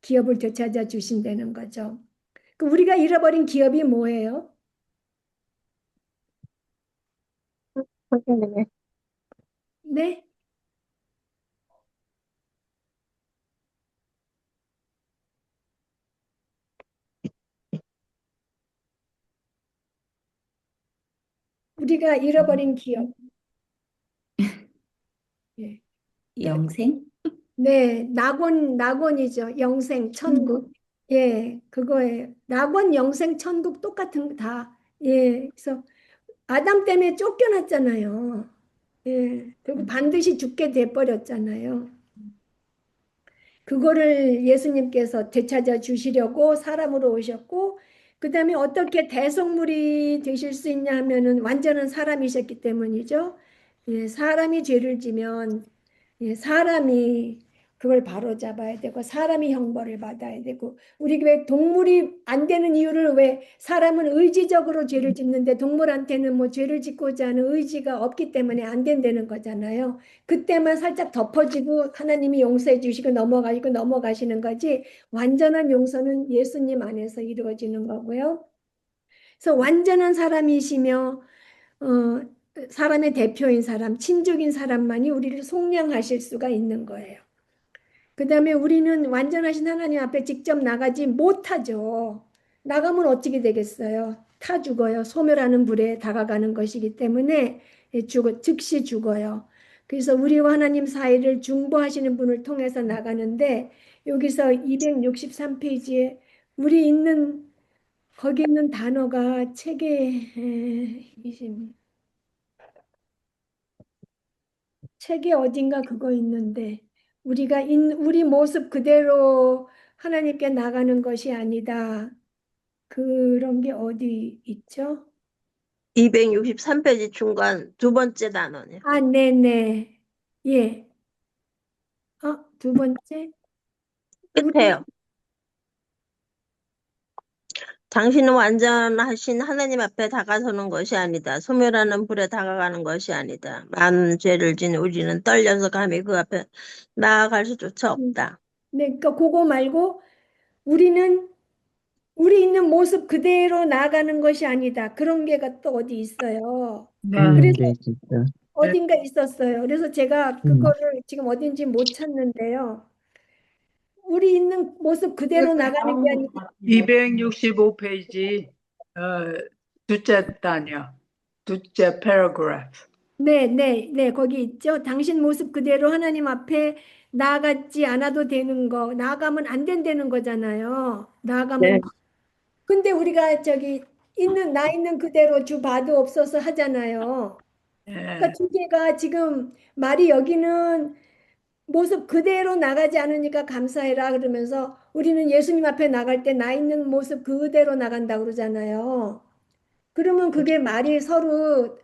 기업을 되찾아 주신다는 거죠. 그 우리가 잃어버린 기업이 뭐예요? 선생님의 네? 우리가 잃어버린 기업. 예. 영생? 네, 낙원이죠. 영생, 천국. 예, 그거예요. 낙원, 영생, 천국 똑같은 거 다. 예, 그래서 아담 때문에 쫓겨났잖아요. 예, 그리고 반드시 죽게 돼버렸잖아요. 그거를 예수님께서 되찾아 주시려고 사람으로 오셨고, 그 다음에 어떻게 대속물이 되실 수 있냐 하면은 완전한 사람이셨기 때문이죠. 예, 사람이 죄를 지면 사람이 그걸 바로잡아야 되고 사람이 형벌을 받아야 되고 우리 왜 동물이 안 되는 이유를 왜 사람은 의지적으로 죄를 짓는데 동물한테는 뭐 죄를 짓고자 하는 의지가 없기 때문에 안 된다는 거잖아요. 그때만 살짝 덮어지고 하나님이 용서해 주시고 넘어가시는 거지 완전한 용서는 예수님 안에서 이루어지는 거고요. 그래서 완전한 사람이시며 사람의 대표인 사람, 친족인 사람만이 우리를 속량하실 수가 있는 거예요. 그 다음에 우리는 완전하신 하나님 앞에 직접 나가지 못하죠. 나가면 어찌게 되겠어요? 타 죽어요. 소멸하는 불에 다가가는 것이기 때문에 즉시 죽어요. 그래서 우리와 하나님 사이를 중보하시는 분을 통해서 나가는데 여기서 263페이지에 우리 있는 거기 있는 단어가 책에 어딘가 그거 있는데 우리 모습 그대로 하나님께 나가는 것이 아니다. 그런 게 어디 있죠? 263페이지 중간 두 번째 단어네요. 아, 네네. 예. 두 번째. 우리, 끝에요. 당신은 완전하신 하나님 앞에 다가서는 것이 아니다. 소멸하는 불에 다가가는 것이 아니다. 많은 죄를 진 우리는 떨려서 감히 그 앞에 나아갈 수조차 없다. 네, 그러니까 그거 말고 우리 있는 모습 그대로 나아가는 것이 아니다. 그런 게가 또 어디 있어요. 네. 그래서 네, 진짜. 어딘가 있었어요. 그래서 제가 그거를 지금 어딘지 못 찾는데요. 우리 있는 모습 그대로 나가는 게 아니라 265페이지 둘째 단요. 둘째 패러그래프. 네. 거기 있죠. 당신 모습 그대로 하나님 앞에 나아가지 않아도 되는 거, 나아가면 안 된다는 거잖아요. 네. 근데 우리가 나 있는 그대로 주 봐도 없어서 하잖아요. 그러니까 예. 두 개가 지금 말이 여기는 모습 그대로 나가지 않으니까 감사해라 그러면서 우리는 예수님 앞에 나갈 때 나 있는 모습 그대로 나간다 그러잖아요. 그러면 그게 말이 서로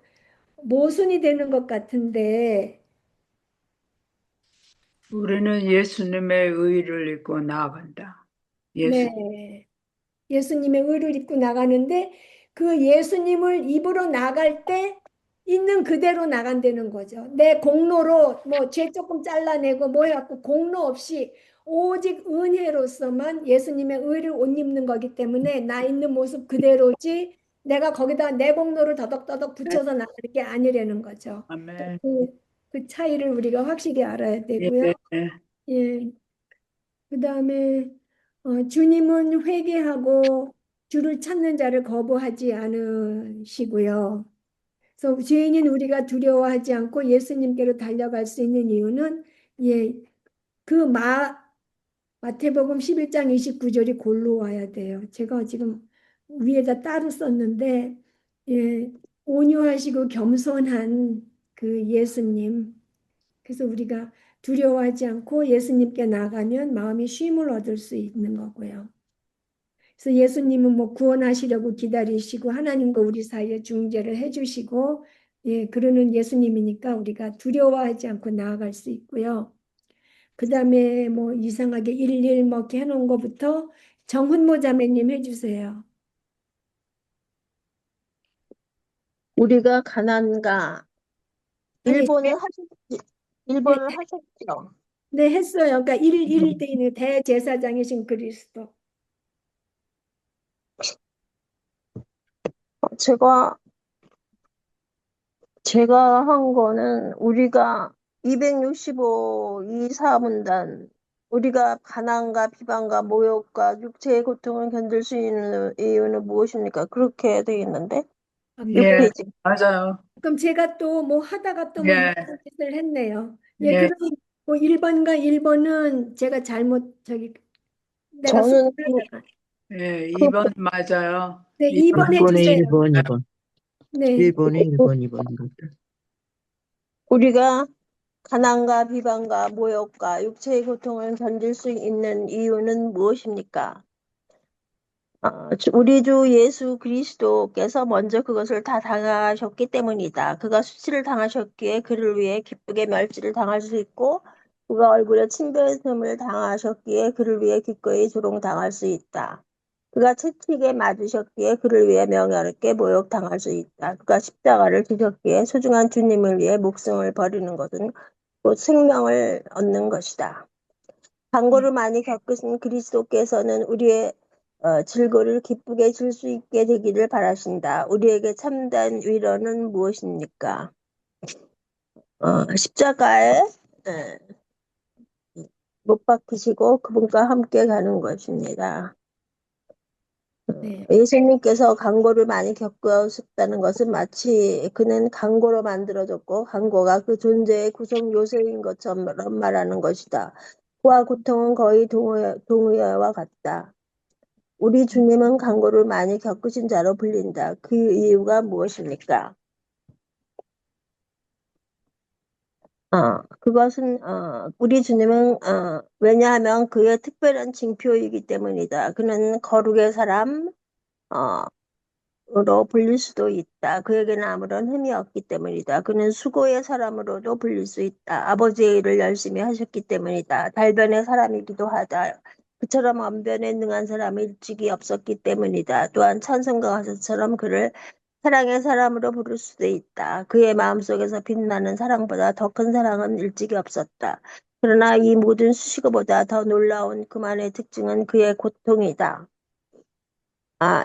모순이 되는 것 같은데, 우리는 예수님의 의를 입고 나아간다. 예수. 네. 예수님의 의를 입고 나가는데 그 예수님을 입으로 나갈 때 있는 그대로 나간다는 거죠. 내 공로로 뭐 죄 조금 잘라내고 뭐 해갖고 공로 없이 오직 은혜로서만 예수님의 의를 옷 입는 거기 때문에 나 있는 모습 그대로지 내가 거기다 내 공로를 더덕더덕 붙여서 나가는 게 아니라는 거죠. 아멘. 그 차이를 우리가 확실히 알아야 예. 되고요. 예. 그다음에 주님은 회개하고 주를 찾는 자를 거부하지 않으시고요. 그래서 죄인인 우리가 두려워하지 않고 예수님께로 달려갈 수 있는 이유는 예, 그 마태복음 11장 29절이 골로 와야 돼요. 제가 지금 위에다 따로 썼는데 예, 온유하시고 겸손한 그 예수님. 그래서 우리가 두려워하지 않고 예수님께 나가면 마음이 쉼을 얻을 수 있는 거고요. 그래서 예수님은 뭐 구원하시려고 기다리시고 하나님과 우리 사이에 중재를 해주시고 그러는 예수님이니까 우리가 두려워하지 않고 나아갈 수 있고요. 그 다음에 뭐 이상하게 일일 뭐 이렇게 해놓은 것부터 정훈모 자매님 해주세요. 우리가 가난과 아니, 일본을 하셨죠. 네, 했어요. 그러니까 일대인의 대제사장이신 그리스도. 제가 한 거는 우리가 265 이사문단 우리가 가난과 비방과 모욕과 육체의 고통을 견딜 수 있는 이유는 무엇입니까? 그렇게 돼 있는데 예. 6페이지. 맞아요. 그럼 제가 또 뭐 하다가 또 뭐 예. 이상한 짓을 했네요. 예. 그럼 뭐 1번과 1번은 제가 잘못 내가 저는 예. 2번 맞아요. 네, 2번. 2번 1번에 해주세요. 1번, 2번. 네. 1번에 1번, 2번인 것 같다. 우리가 가난과 비방과 모욕과 육체의 고통을 견딜 수 있는 이유는 무엇입니까? 우리 주 예수 그리스도께서 먼저 그것을 다 당하셨기 때문이다. 그가 수치를 당하셨기에 그를 위해 기쁘게 멸시를 당할 수 있고 그가 얼굴에 침뱉음을 당하셨기에 그를 위해 기꺼이 조롱당할 수 있다. 그가 채찍에 맞으셨기에 그를 위해 명예롭게 모욕당할 수 있다. 그가 십자가를 지셨기에 소중한 주님을 위해 목숨을 버리는 것은 곧 생명을 얻는 것이다. 강고를 많이 겪으신 그리스도께서는 우리의 질고를 기쁘게 줄 수 있게 되기를 바라신다. 우리에게 참된 위로는 무엇입니까? 십자가에 못 박히시고 그분과 함께 가는 것입니다. 네. 예수님께서 간고를 많이 겪으셨다는 것은 마치 그는 간고로 만들어졌고 간고가 그 존재의 구성 요소인 것처럼 말하는 것이다. 그와 고통은 거의 동의어와 같다. 우리 주님은 간고를 많이 겪으신 자로 불린다. 그 이유가 무엇입니까? 그것은 우리 주님은 왜냐하면 그의 특별한 징표이기 때문이다. 그는 거룩의 사람 으로 불릴 수도 있다. 그에게는 아무런 흠이 없기 때문이다. 그는 수고의 사람으로도 불릴 수 있다. 아버지의 일을 열심히 하셨기 때문이다. 달변의 사람이기도 하다. 그처럼 언변에 능한 사람이 일찍이 없었기 때문이다. 또한 찬송가 가사처럼 그를 사랑의 사람으로 부를 수도 있다. 그의 마음속에서 빛나는 사랑보다 더 큰 사랑은 일찍이 없었다. 그러나 이 모든 수식어보다 더 놀라운 그만의 특징은 그의 고통이다.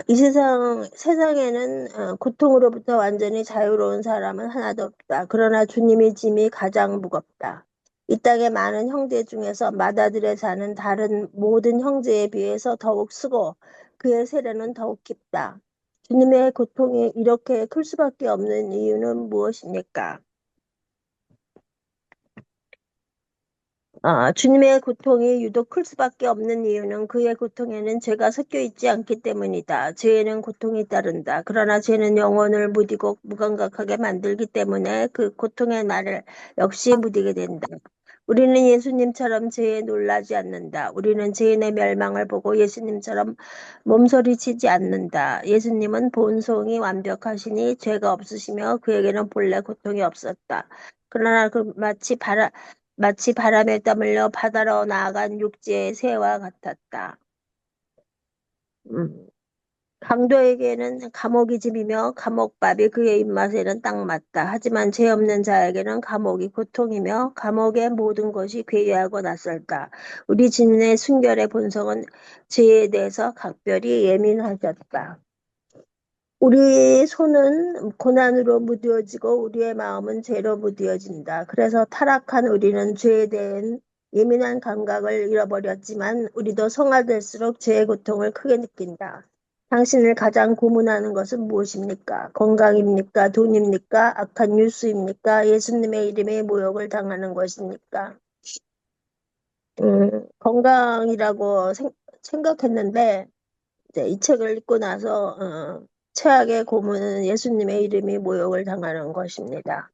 이 세상에는 고통으로부터 완전히 자유로운 사람은 하나도 없다. 그러나 주님의 짐이 가장 무겁다. 이 땅의 많은 형제 중에서 맏아들에 사는 다른 모든 형제에 비해서 더욱 쓰고 그의 세례는 더욱 깊다. 주님의 고통이 이렇게 클 수밖에 없는 이유는 무엇입니까? 주님의 고통이 유독 클 수밖에 없는 이유는 그의 고통에는 죄가 섞여 있지 않기 때문이다. 죄에는 고통이 따른다. 그러나 죄는 영혼을 무디고 무감각하게 만들기 때문에 그 고통의 날을 역시 무디게 된다. 우리는 예수님처럼 죄에 놀라지 않는다. 우리는 죄인의 멸망을 보고 예수님처럼 몸서리치지 않는다. 예수님은 본성이 완벽하시니 죄가 없으시며 그에게는 본래 고통이 없었다. 그러나 마치 바람에 떠밀려 바다로 나아간 육지의 새와 같았다. 강도에게는 감옥이 집이며 감옥밥이 그의 입맛에는 딱 맞다. 하지만 죄 없는 자에게는 감옥이 고통이며 감옥의 모든 것이 괴이하고 낯설다. 우리 주님의 순결의 본성은 죄에 대해서 각별히 예민하셨다. 우리의 손은 고난으로 무뎌지고 우리의 마음은 죄로 무뎌진다. 그래서 타락한 우리는 죄에 대한 예민한 감각을 잃어버렸지만 우리도 성화될수록 죄의 고통을 크게 느낀다. 당신을 가장 고문하는 것은 무엇입니까? 건강입니까? 돈입니까? 악한 뉴스입니까? 예수님의 이름에 모욕을 당하는 것입니까? 건강이라고 생각했는데 이제 이 책을 읽고 나서 최악의 고문은 예수님의 이름이 모욕을 당하는 것입니다.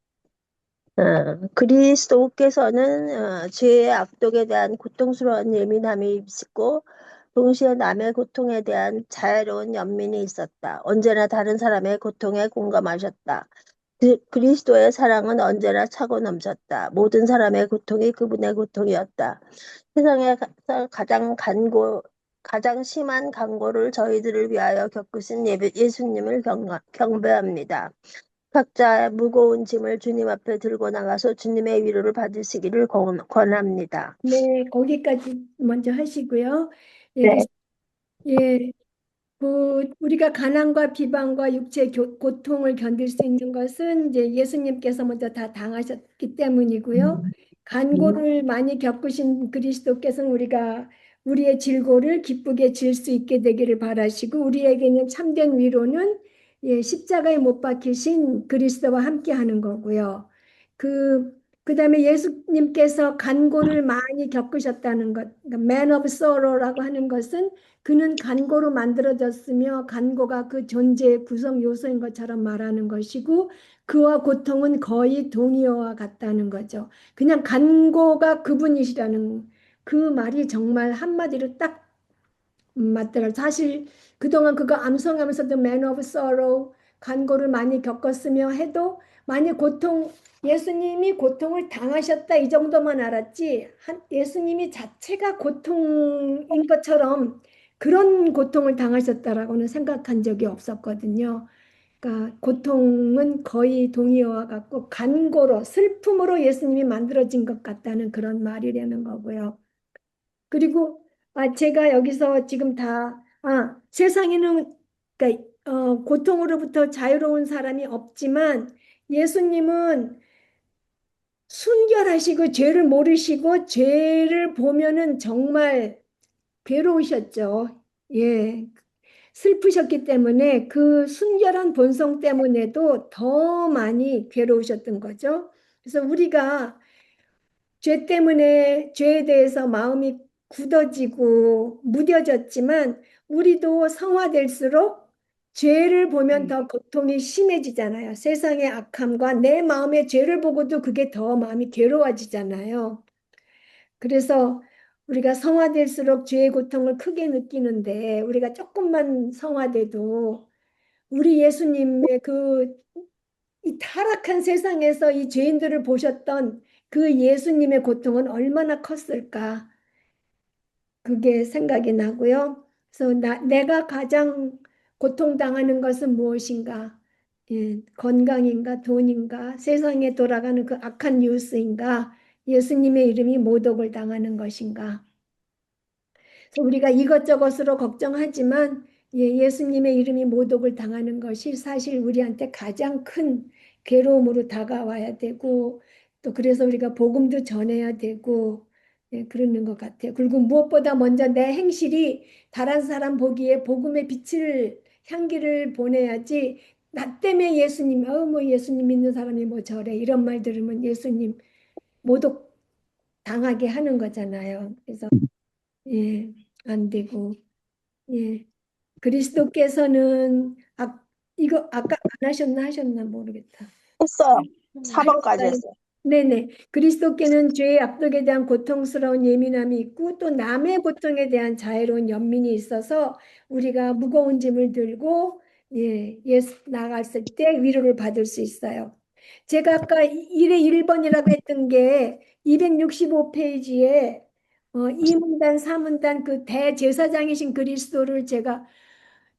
그리스도께서는 죄의 악독에 대한 고통스러운 예민함이 있었고 동시에 남의 고통에 대한 자애로운 연민이 있었다. 언제나 다른 사람의 고통에 공감하셨다. 그리스도의 사랑은 언제나 차고 넘쳤다. 모든 사람의 고통이 그분의 고통이었다. 세상에서 가장 심한 간고를 저희들을 위하여 겪으신 예수님을 경배합니다. 각자 무거운 짐을 주님 앞에 들고 나가서 주님의 위로를 받으시기를 권합니다. 네, 거기까지 먼저 하시고요. 네. 예, 우리가 가난과 비방과 육체의 고통을 견딜 수 있는 것은 이제 예수님께서 먼저 다 당하셨기 때문이고요. 간고를 많이 겪으신 그리스도께서는 우리의 질고를 기쁘게 질 수 있게 되기를 바라시고 우리에게는 참된 위로는 십자가에 못 박히신 그리스도와 함께 하는 거고요. 그다음에 예수님께서 간고를 많이 겪으셨다는 것, 그러니까 Man of Sorrow라고 하는 것은 그는 간고로 만들어졌으며 간고가 그 존재의 구성 요소인 것처럼 말하는 것이고 그와 고통은 거의 동의어와 같다는 거죠. 그냥 간고가 그분이시라는 그 말이 정말 한마디로 딱 맞더라고요. 사실 그동안 그거 암송하면서도 Man of Sorrow, 간고를 많이 겪었으며 해도 만약 예수님이 고통을 당하셨다 이 정도만 알았지 예수님이 자체가 고통인 것처럼 그런 고통을 당하셨다라고는 생각한 적이 없었거든요. 그러니까 고통은 거의 동의어와 같고 간고로 슬픔으로 예수님이 만들어진 것 같다는 그런 말이라는 거고요. 그리고 제가 여기서 지금 세상에는 그러니까 고통으로부터 자유로운 사람이 없지만 예수님은 순결하시고 죄를 모르시고 죄를 보면은 정말 괴로우셨죠. 예. 슬프셨기 때문에 그 순결한 본성 때문에도 더 많이 괴로우셨던 거죠. 그래서 우리가 죄 때문에 죄에 대해서 마음이 굳어지고 무뎌졌지만 우리도 성화될수록 죄를 보면 더 고통이 심해지잖아요. 세상의 악함과 내 마음의 죄를 보고도 그게 더 마음이 괴로워지잖아요. 그래서 우리가 성화될수록 죄의 고통을 크게 느끼는데 우리가 조금만 성화돼도 우리 예수님의 이 타락한 세상에서 이 죄인들을 보셨던 그 예수님의 고통은 얼마나 컸을까? 그게 생각이 나고요. 그래서 내가 가장 고통당하는 것은 무엇인가? 예, 건강인가, 돈인가, 세상에 돌아가는 그 악한 뉴스인가, 예수님의 이름이 모독을 당하는 것인가? 그래서 우리가 이것저것으로 걱정하지만 예수님의 이름이 모독을 당하는 것이 사실 우리한테 가장 큰 괴로움으로 다가와야 되고 또 그래서 우리가 복음도 전해야 되고 그러는 것 같아요. 그리고 무엇보다 먼저 내 행실이 다른 사람 보기에 복음의 빛을 향기를 보내야지 나 때문에 예수님 뭐 예수님 믿는 사람이 뭐 저래 이런 말 들으면 예수님 모독 당하게 하는 거잖아요. 그래서 안 되고 예. 그리스도께서는 이거 아까 안 하셨나 모르겠다. 했어요. 4번까지 하셨어요? 했어요. 네네. 그리스도께는 죄의 압독에 대한 고통스러운 예민함이 있고 또 남의 고통에 대한 자애로운 연민이 있어서 우리가 무거운 짐을 들고 예수 나갔을 때 위로를 받을 수 있어요. 제가 아까 1의 1번이라고 했던 게 265페이지에 2문단, 4문단 그 대제사장이신 그리스도를 제가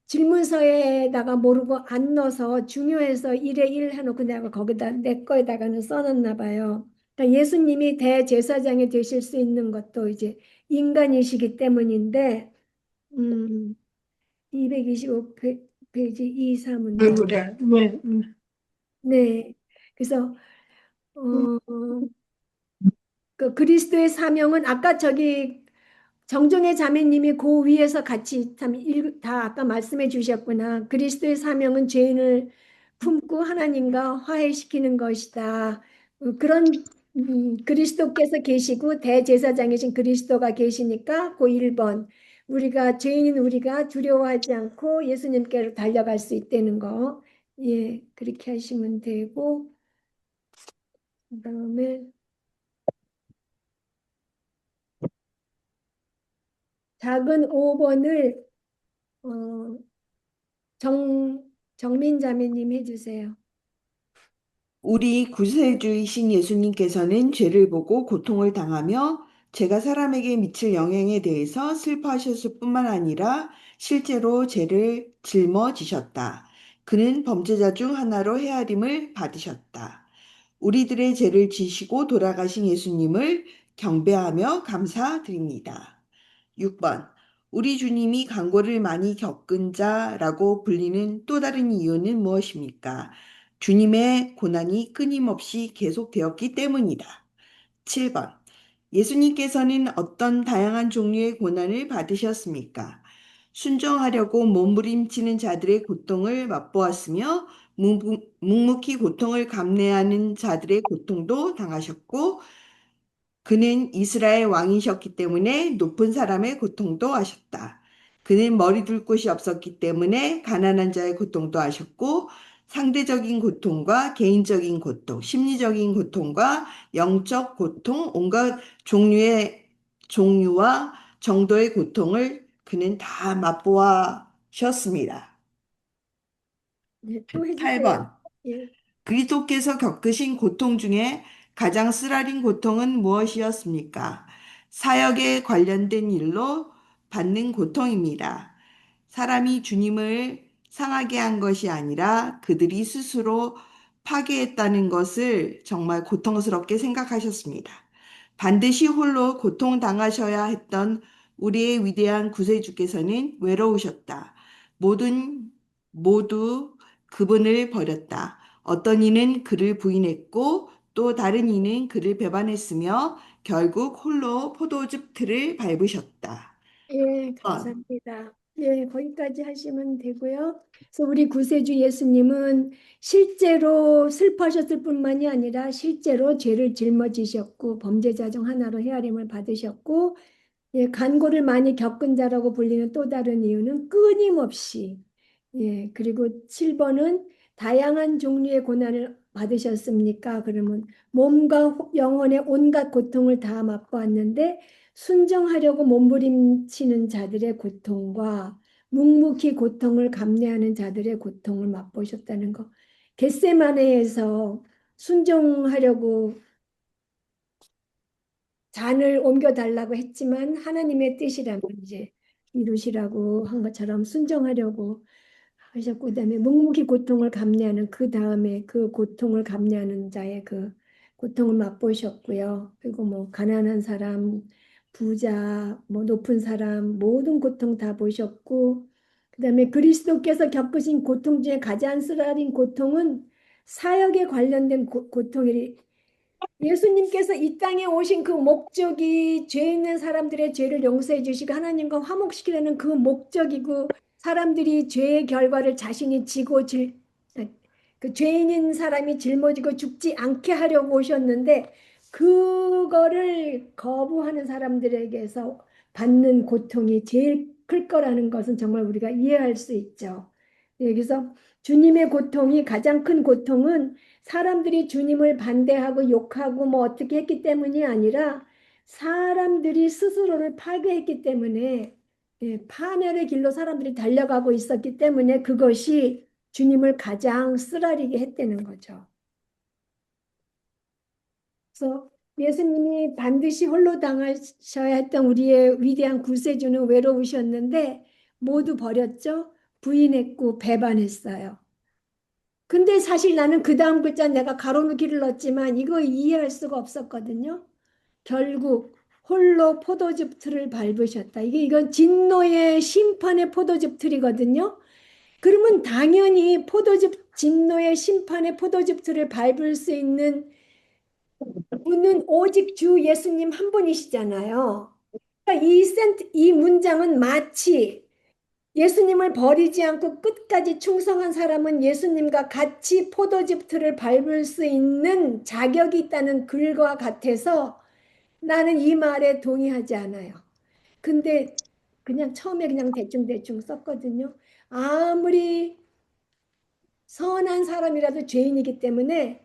질문서에다가 모르고 안 넣어서 중요해서 1에 1 해놓고 내가 거기다 내 거에다가는 써놨나 봐요. 그러니까 예수님이 대제사장이 되실 수 있는 것도 이제 인간이시기 때문인데 225페이지 2, 3문단. 그래, 왜, 네. 그래서 그 그리스도의 사명은 아까 저기 정종의 자매님이 그 위에서 같이 다 아까 말씀해 주셨구나. 그리스도의 사명은 죄인을 품고 하나님과 화해시키는 것이다. 그런 그리스도께서 계시고 대제사장이신 그리스도가 계시니까 그 1번 우리가 죄인인 우리가 두려워하지 않고 예수님께로 달려갈 수 있다는 거. 예, 그렇게 하시면 되고 그다음에 작은 5번을 정민 자매님 해주세요. 우리 구세주이신 예수님께서는 죄를 보고 고통을 당하며 죄가 사람에게 미칠 영향에 대해서 슬퍼하셨을 뿐만 아니라 실제로 죄를 짊어지셨다. 그는 범죄자 중 하나로 헤아림을 받으셨다. 우리들의 죄를 지시고 돌아가신 예수님을 경배하며 감사드립니다. 6번. 우리 주님이 간고를 많이 겪은 자라고 불리는 또 다른 이유는 무엇입니까? 주님의 고난이 끊임없이 계속되었기 때문이다. 7번. 예수님께서는 어떤 다양한 종류의 고난을 받으셨습니까? 순종하려고 몸부림치는 자들의 고통을 맛보았으며 묵묵히 고통을 감내하는 자들의 고통도 당하셨고 그는 이스라엘 왕이셨기 때문에 높은 사람의 고통도 하셨다. 그는 머리 둘 곳이 없었기 때문에 가난한 자의 고통도 하셨고 상대적인 고통과 개인적인 고통, 심리적인 고통과 영적 고통, 온갖 종류와 정도의 고통을 그는 다 맛보았습니다. 네, 또 해주세요. 8번. 예. 그리스도께서 겪으신 고통 중에 가장 쓰라린 고통은 무엇이었습니까? 사역에 관련된 일로 받는 고통입니다. 사람이 주님을 상하게 한 것이 아니라 그들이 스스로 파괴했다는 것을 정말 고통스럽게 생각하셨습니다. 반드시 홀로 고통당하셔야 했던 우리의 위대한 구세주께서는 외로우셨다. 모두 그분을 버렸다. 어떤 이는 그를 부인했고 또 다른 이는 그를 배반했으며 결국 홀로 포도즙 틀을 밟으셨다. 예, 1번. 감사합니다. 네, 거기까지 하시면 되고요. 그래서 우리 구세주 예수님은 실제로 슬퍼하셨을 뿐만이 아니라 실제로 죄를 짊어지셨고 범죄자 중 하나로 헤아림을 받으셨고, 예, 간고를 많이 겪은 자라고 불리는 또 다른 이유는 끊임없이, 예, 그리고 7번은 다양한 종류의 고난을 받으셨습니까? 그러면 몸과 영혼의 온갖 고통을 다 맛보았는데 순종하려고 몸부림치는 자들의 고통과 묵묵히 고통을 감내하는 자들의 고통을 맛보셨다는 거. 겟세마네에서 순종하려고 잔을 옮겨달라고 했지만 하나님의 뜻이라면 이제 이루시라고 한 것처럼 순종하려고 하셨고, 그다음에 묵묵히 고통을 감내하는 그 다음에 그 고통을 감내하는 자의 그 고통을 맛보셨고요. 그리고 뭐 가난한 사람, 부자, 뭐 높은 사람 모든 고통 다 보셨고, 그다음에 그리스도께서 겪으신 고통 중에 가장 쓰라린 고통은 사역에 관련된 고통이, 예수님께서 이 땅에 오신 그 목적이 죄 있는 사람들의 죄를 용서해 주시고 하나님과 화목시키려는 그 목적이고, 사람들이 죄의 결과를 자신이 지고 그 죄인인 사람이 짊어지고 죽지 않게 하려고 오셨는데, 그거를 거부하는 사람들에게서 받는 고통이 제일 클 거라는 것은 정말 우리가 이해할 수 있죠. 여기서 주님의 고통이, 가장 큰 고통은 사람들이 주님을 반대하고 욕하고 뭐 어떻게 했기 때문이 아니라 사람들이 스스로를 파괴했기 때문에, 예, 파멸의 길로 사람들이 달려가고 있었기 때문에 그것이 주님을 가장 쓰라리게 했다는 거죠. 그래서 예수님이 반드시 홀로 당하셔야 했던 우리의 위대한 구세주는 외로우셨는데 모두 버렸죠. 부인했고 배반했어요. 근데 사실 나는 그 다음 글자 내가 가로누기를 넣었지만 이거 이해할 수가 없었거든요. 결국 홀로 포도즙 틀을 밟으셨다. 이건 진노의 심판의 포도즙 틀이거든요. 그러면 당연히 진노의 심판의 포도즙 틀을 밟을 수 있는 분은 오직 주 예수님 한 분이시잖아요. 그러니까 이 문장은 마치 예수님을 버리지 않고 끝까지 충성한 사람은 예수님과 같이 포도즙 틀을 밟을 수 있는 자격이 있다는 글과 같아서 나는 이 말에 동의하지 않아요. 근데 그냥 처음에 그냥 대충대충 썼거든요. 아무리 선한 사람이라도 죄인이기 때문에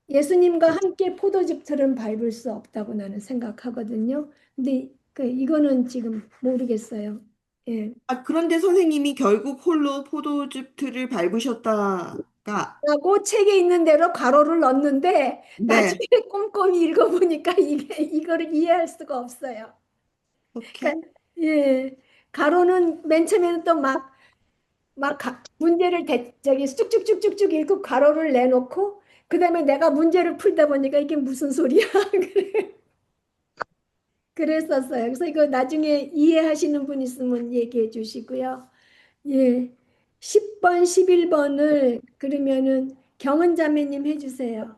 예수님과 함께 포도즙 틀은 밟을 수 없다고 나는 생각하거든요. 근데 이거는 지금 모르겠어요. 예. 그런데 선생님이 결국 홀로 포도즙 틀을 밟으셨다가, 라고 책에 있는 대로 괄호를 넣었는데 네, 나중에 꼼꼼히 읽어보니까 이거를 이해할 수가 없어요. 오케이. 그러니까 예, 괄호는 맨 처음에는 또 문제를 저기 쭉쭉쭉쭉쭉 읽고 괄호를 내놓고 그다음에 내가 문제를 풀다 보니까 이게 무슨 소리야? 그랬었어요. 그래서 이거 나중에 이해하시는 분 있으면 얘기해 주시고요. 예. 10번, 11번을 그러면은 경은 자매님 해주세요.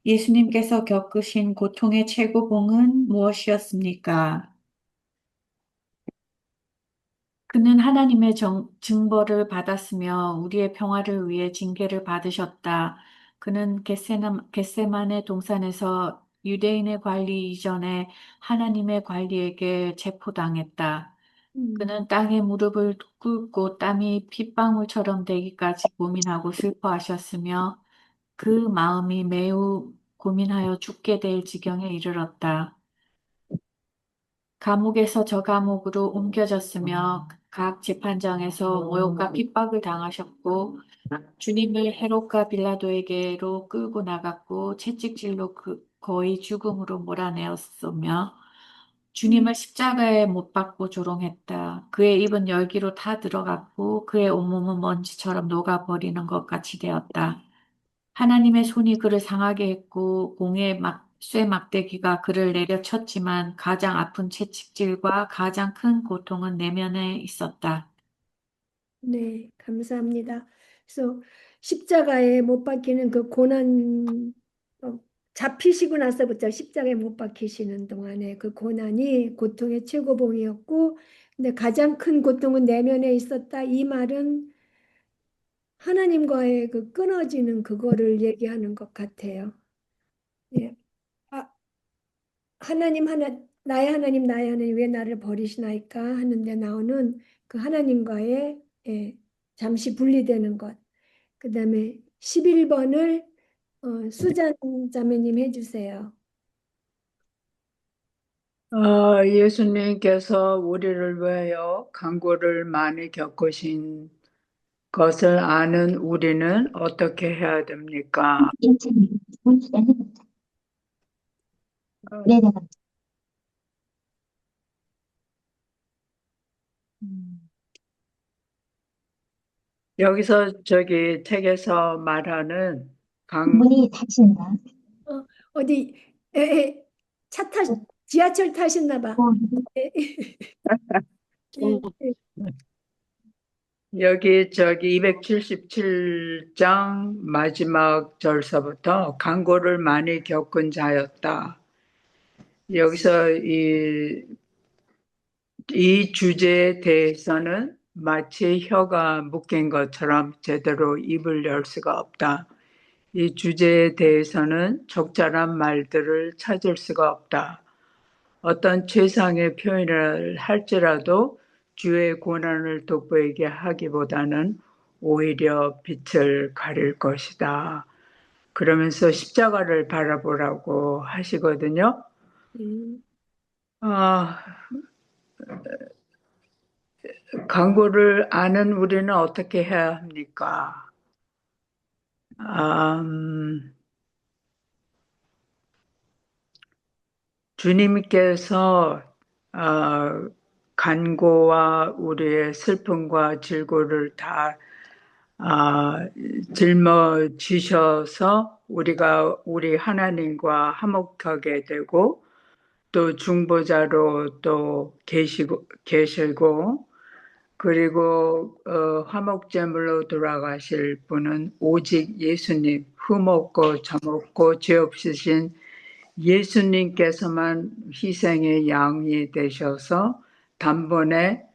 예수님께서 겪으신 고통의 최고봉은 무엇이었습니까? 그는 하나님의 증거를 받았으며 우리의 평화를 위해 징계를 받으셨다. 그는 겟세마네 동산에서 유대인의 관리 이전에 하나님의 관리에게 체포당했다. 그는 땅에 무릎을 꿇고 땀이 핏방울처럼 되기까지 고민하고 슬퍼하셨으며 그 마음이 매우 고민하여 죽게 될 지경에 이르렀다. 감옥에서 저 감옥으로 옮겨졌으며 각 재판장에서 모욕과 핍박을 당하셨고 주님을 헤롯과 빌라도에게로 끌고 나갔고 채찍질로 거의 죽음으로 몰아내었으며 주님을 십자가에 못 박고 조롱했다. 그의 입은 열기로 타 들어갔고 그의 온몸은 먼지처럼 녹아버리는 것 같이 되었다. 하나님의 손이 그를 상하게 했고 공의 쇠 막대기가 그를 내려쳤지만 가장 아픈 채찍질과 가장 큰 고통은 내면에 있었다. 네, 감사합니다. 그래서 십자가에 못 박히는 그 고난, 잡히시고 나서부터 십자가에 못 박히시는 동안에 그 고난이 고통의 최고봉이었고, 근데 가장 큰 고통은 내면에 있었다. 이 말은 하나님과의 그 끊어지는 그거를 얘기하는 것 같아요. 예. 아, 나의 하나님, 나의 하나님, 왜 나를 버리시나이까 하는데 나오는 그 하나님과의 잠시 분리되는 것. 그 다음에 11번을 수잔 자매님 해주세요. 예수님께서 우리를 위하여 간고를 많이 겪으신 것을 아는 우리는 어떻게 해야 됩니까? 여기서 저기 책에서 말하는 어디 지하철 타셨나 봐. 예, 여기 저기 277장 마지막 절서부터 간고를 많이 겪은 자였다. 여기서 이 주제에 대해서는 마치 혀가 묶인 것처럼 제대로 입을 열 수가 없다. 이 주제에 대해서는 적절한 말들을 찾을 수가 없다. 어떤 최상의 표현을 할지라도 주의 고난을 돋보이게 하기보다는 오히려 빛을 가릴 것이다. 그러면서 십자가를 바라보라고 하시거든요. 간고를 아는 우리는 어떻게 해야 합니까? 주님께서 간고와 우리의 슬픔과 질고를 다 짊어지셔서 우리가 우리 하나님과 화목하게 되고 또 중보자로 또 계시고 그리고 화목제물로 돌아가실 분은 오직 예수님, 흠없고 점없고 죄 없으신 예수님께서만 희생의 양이 되셔서 단번에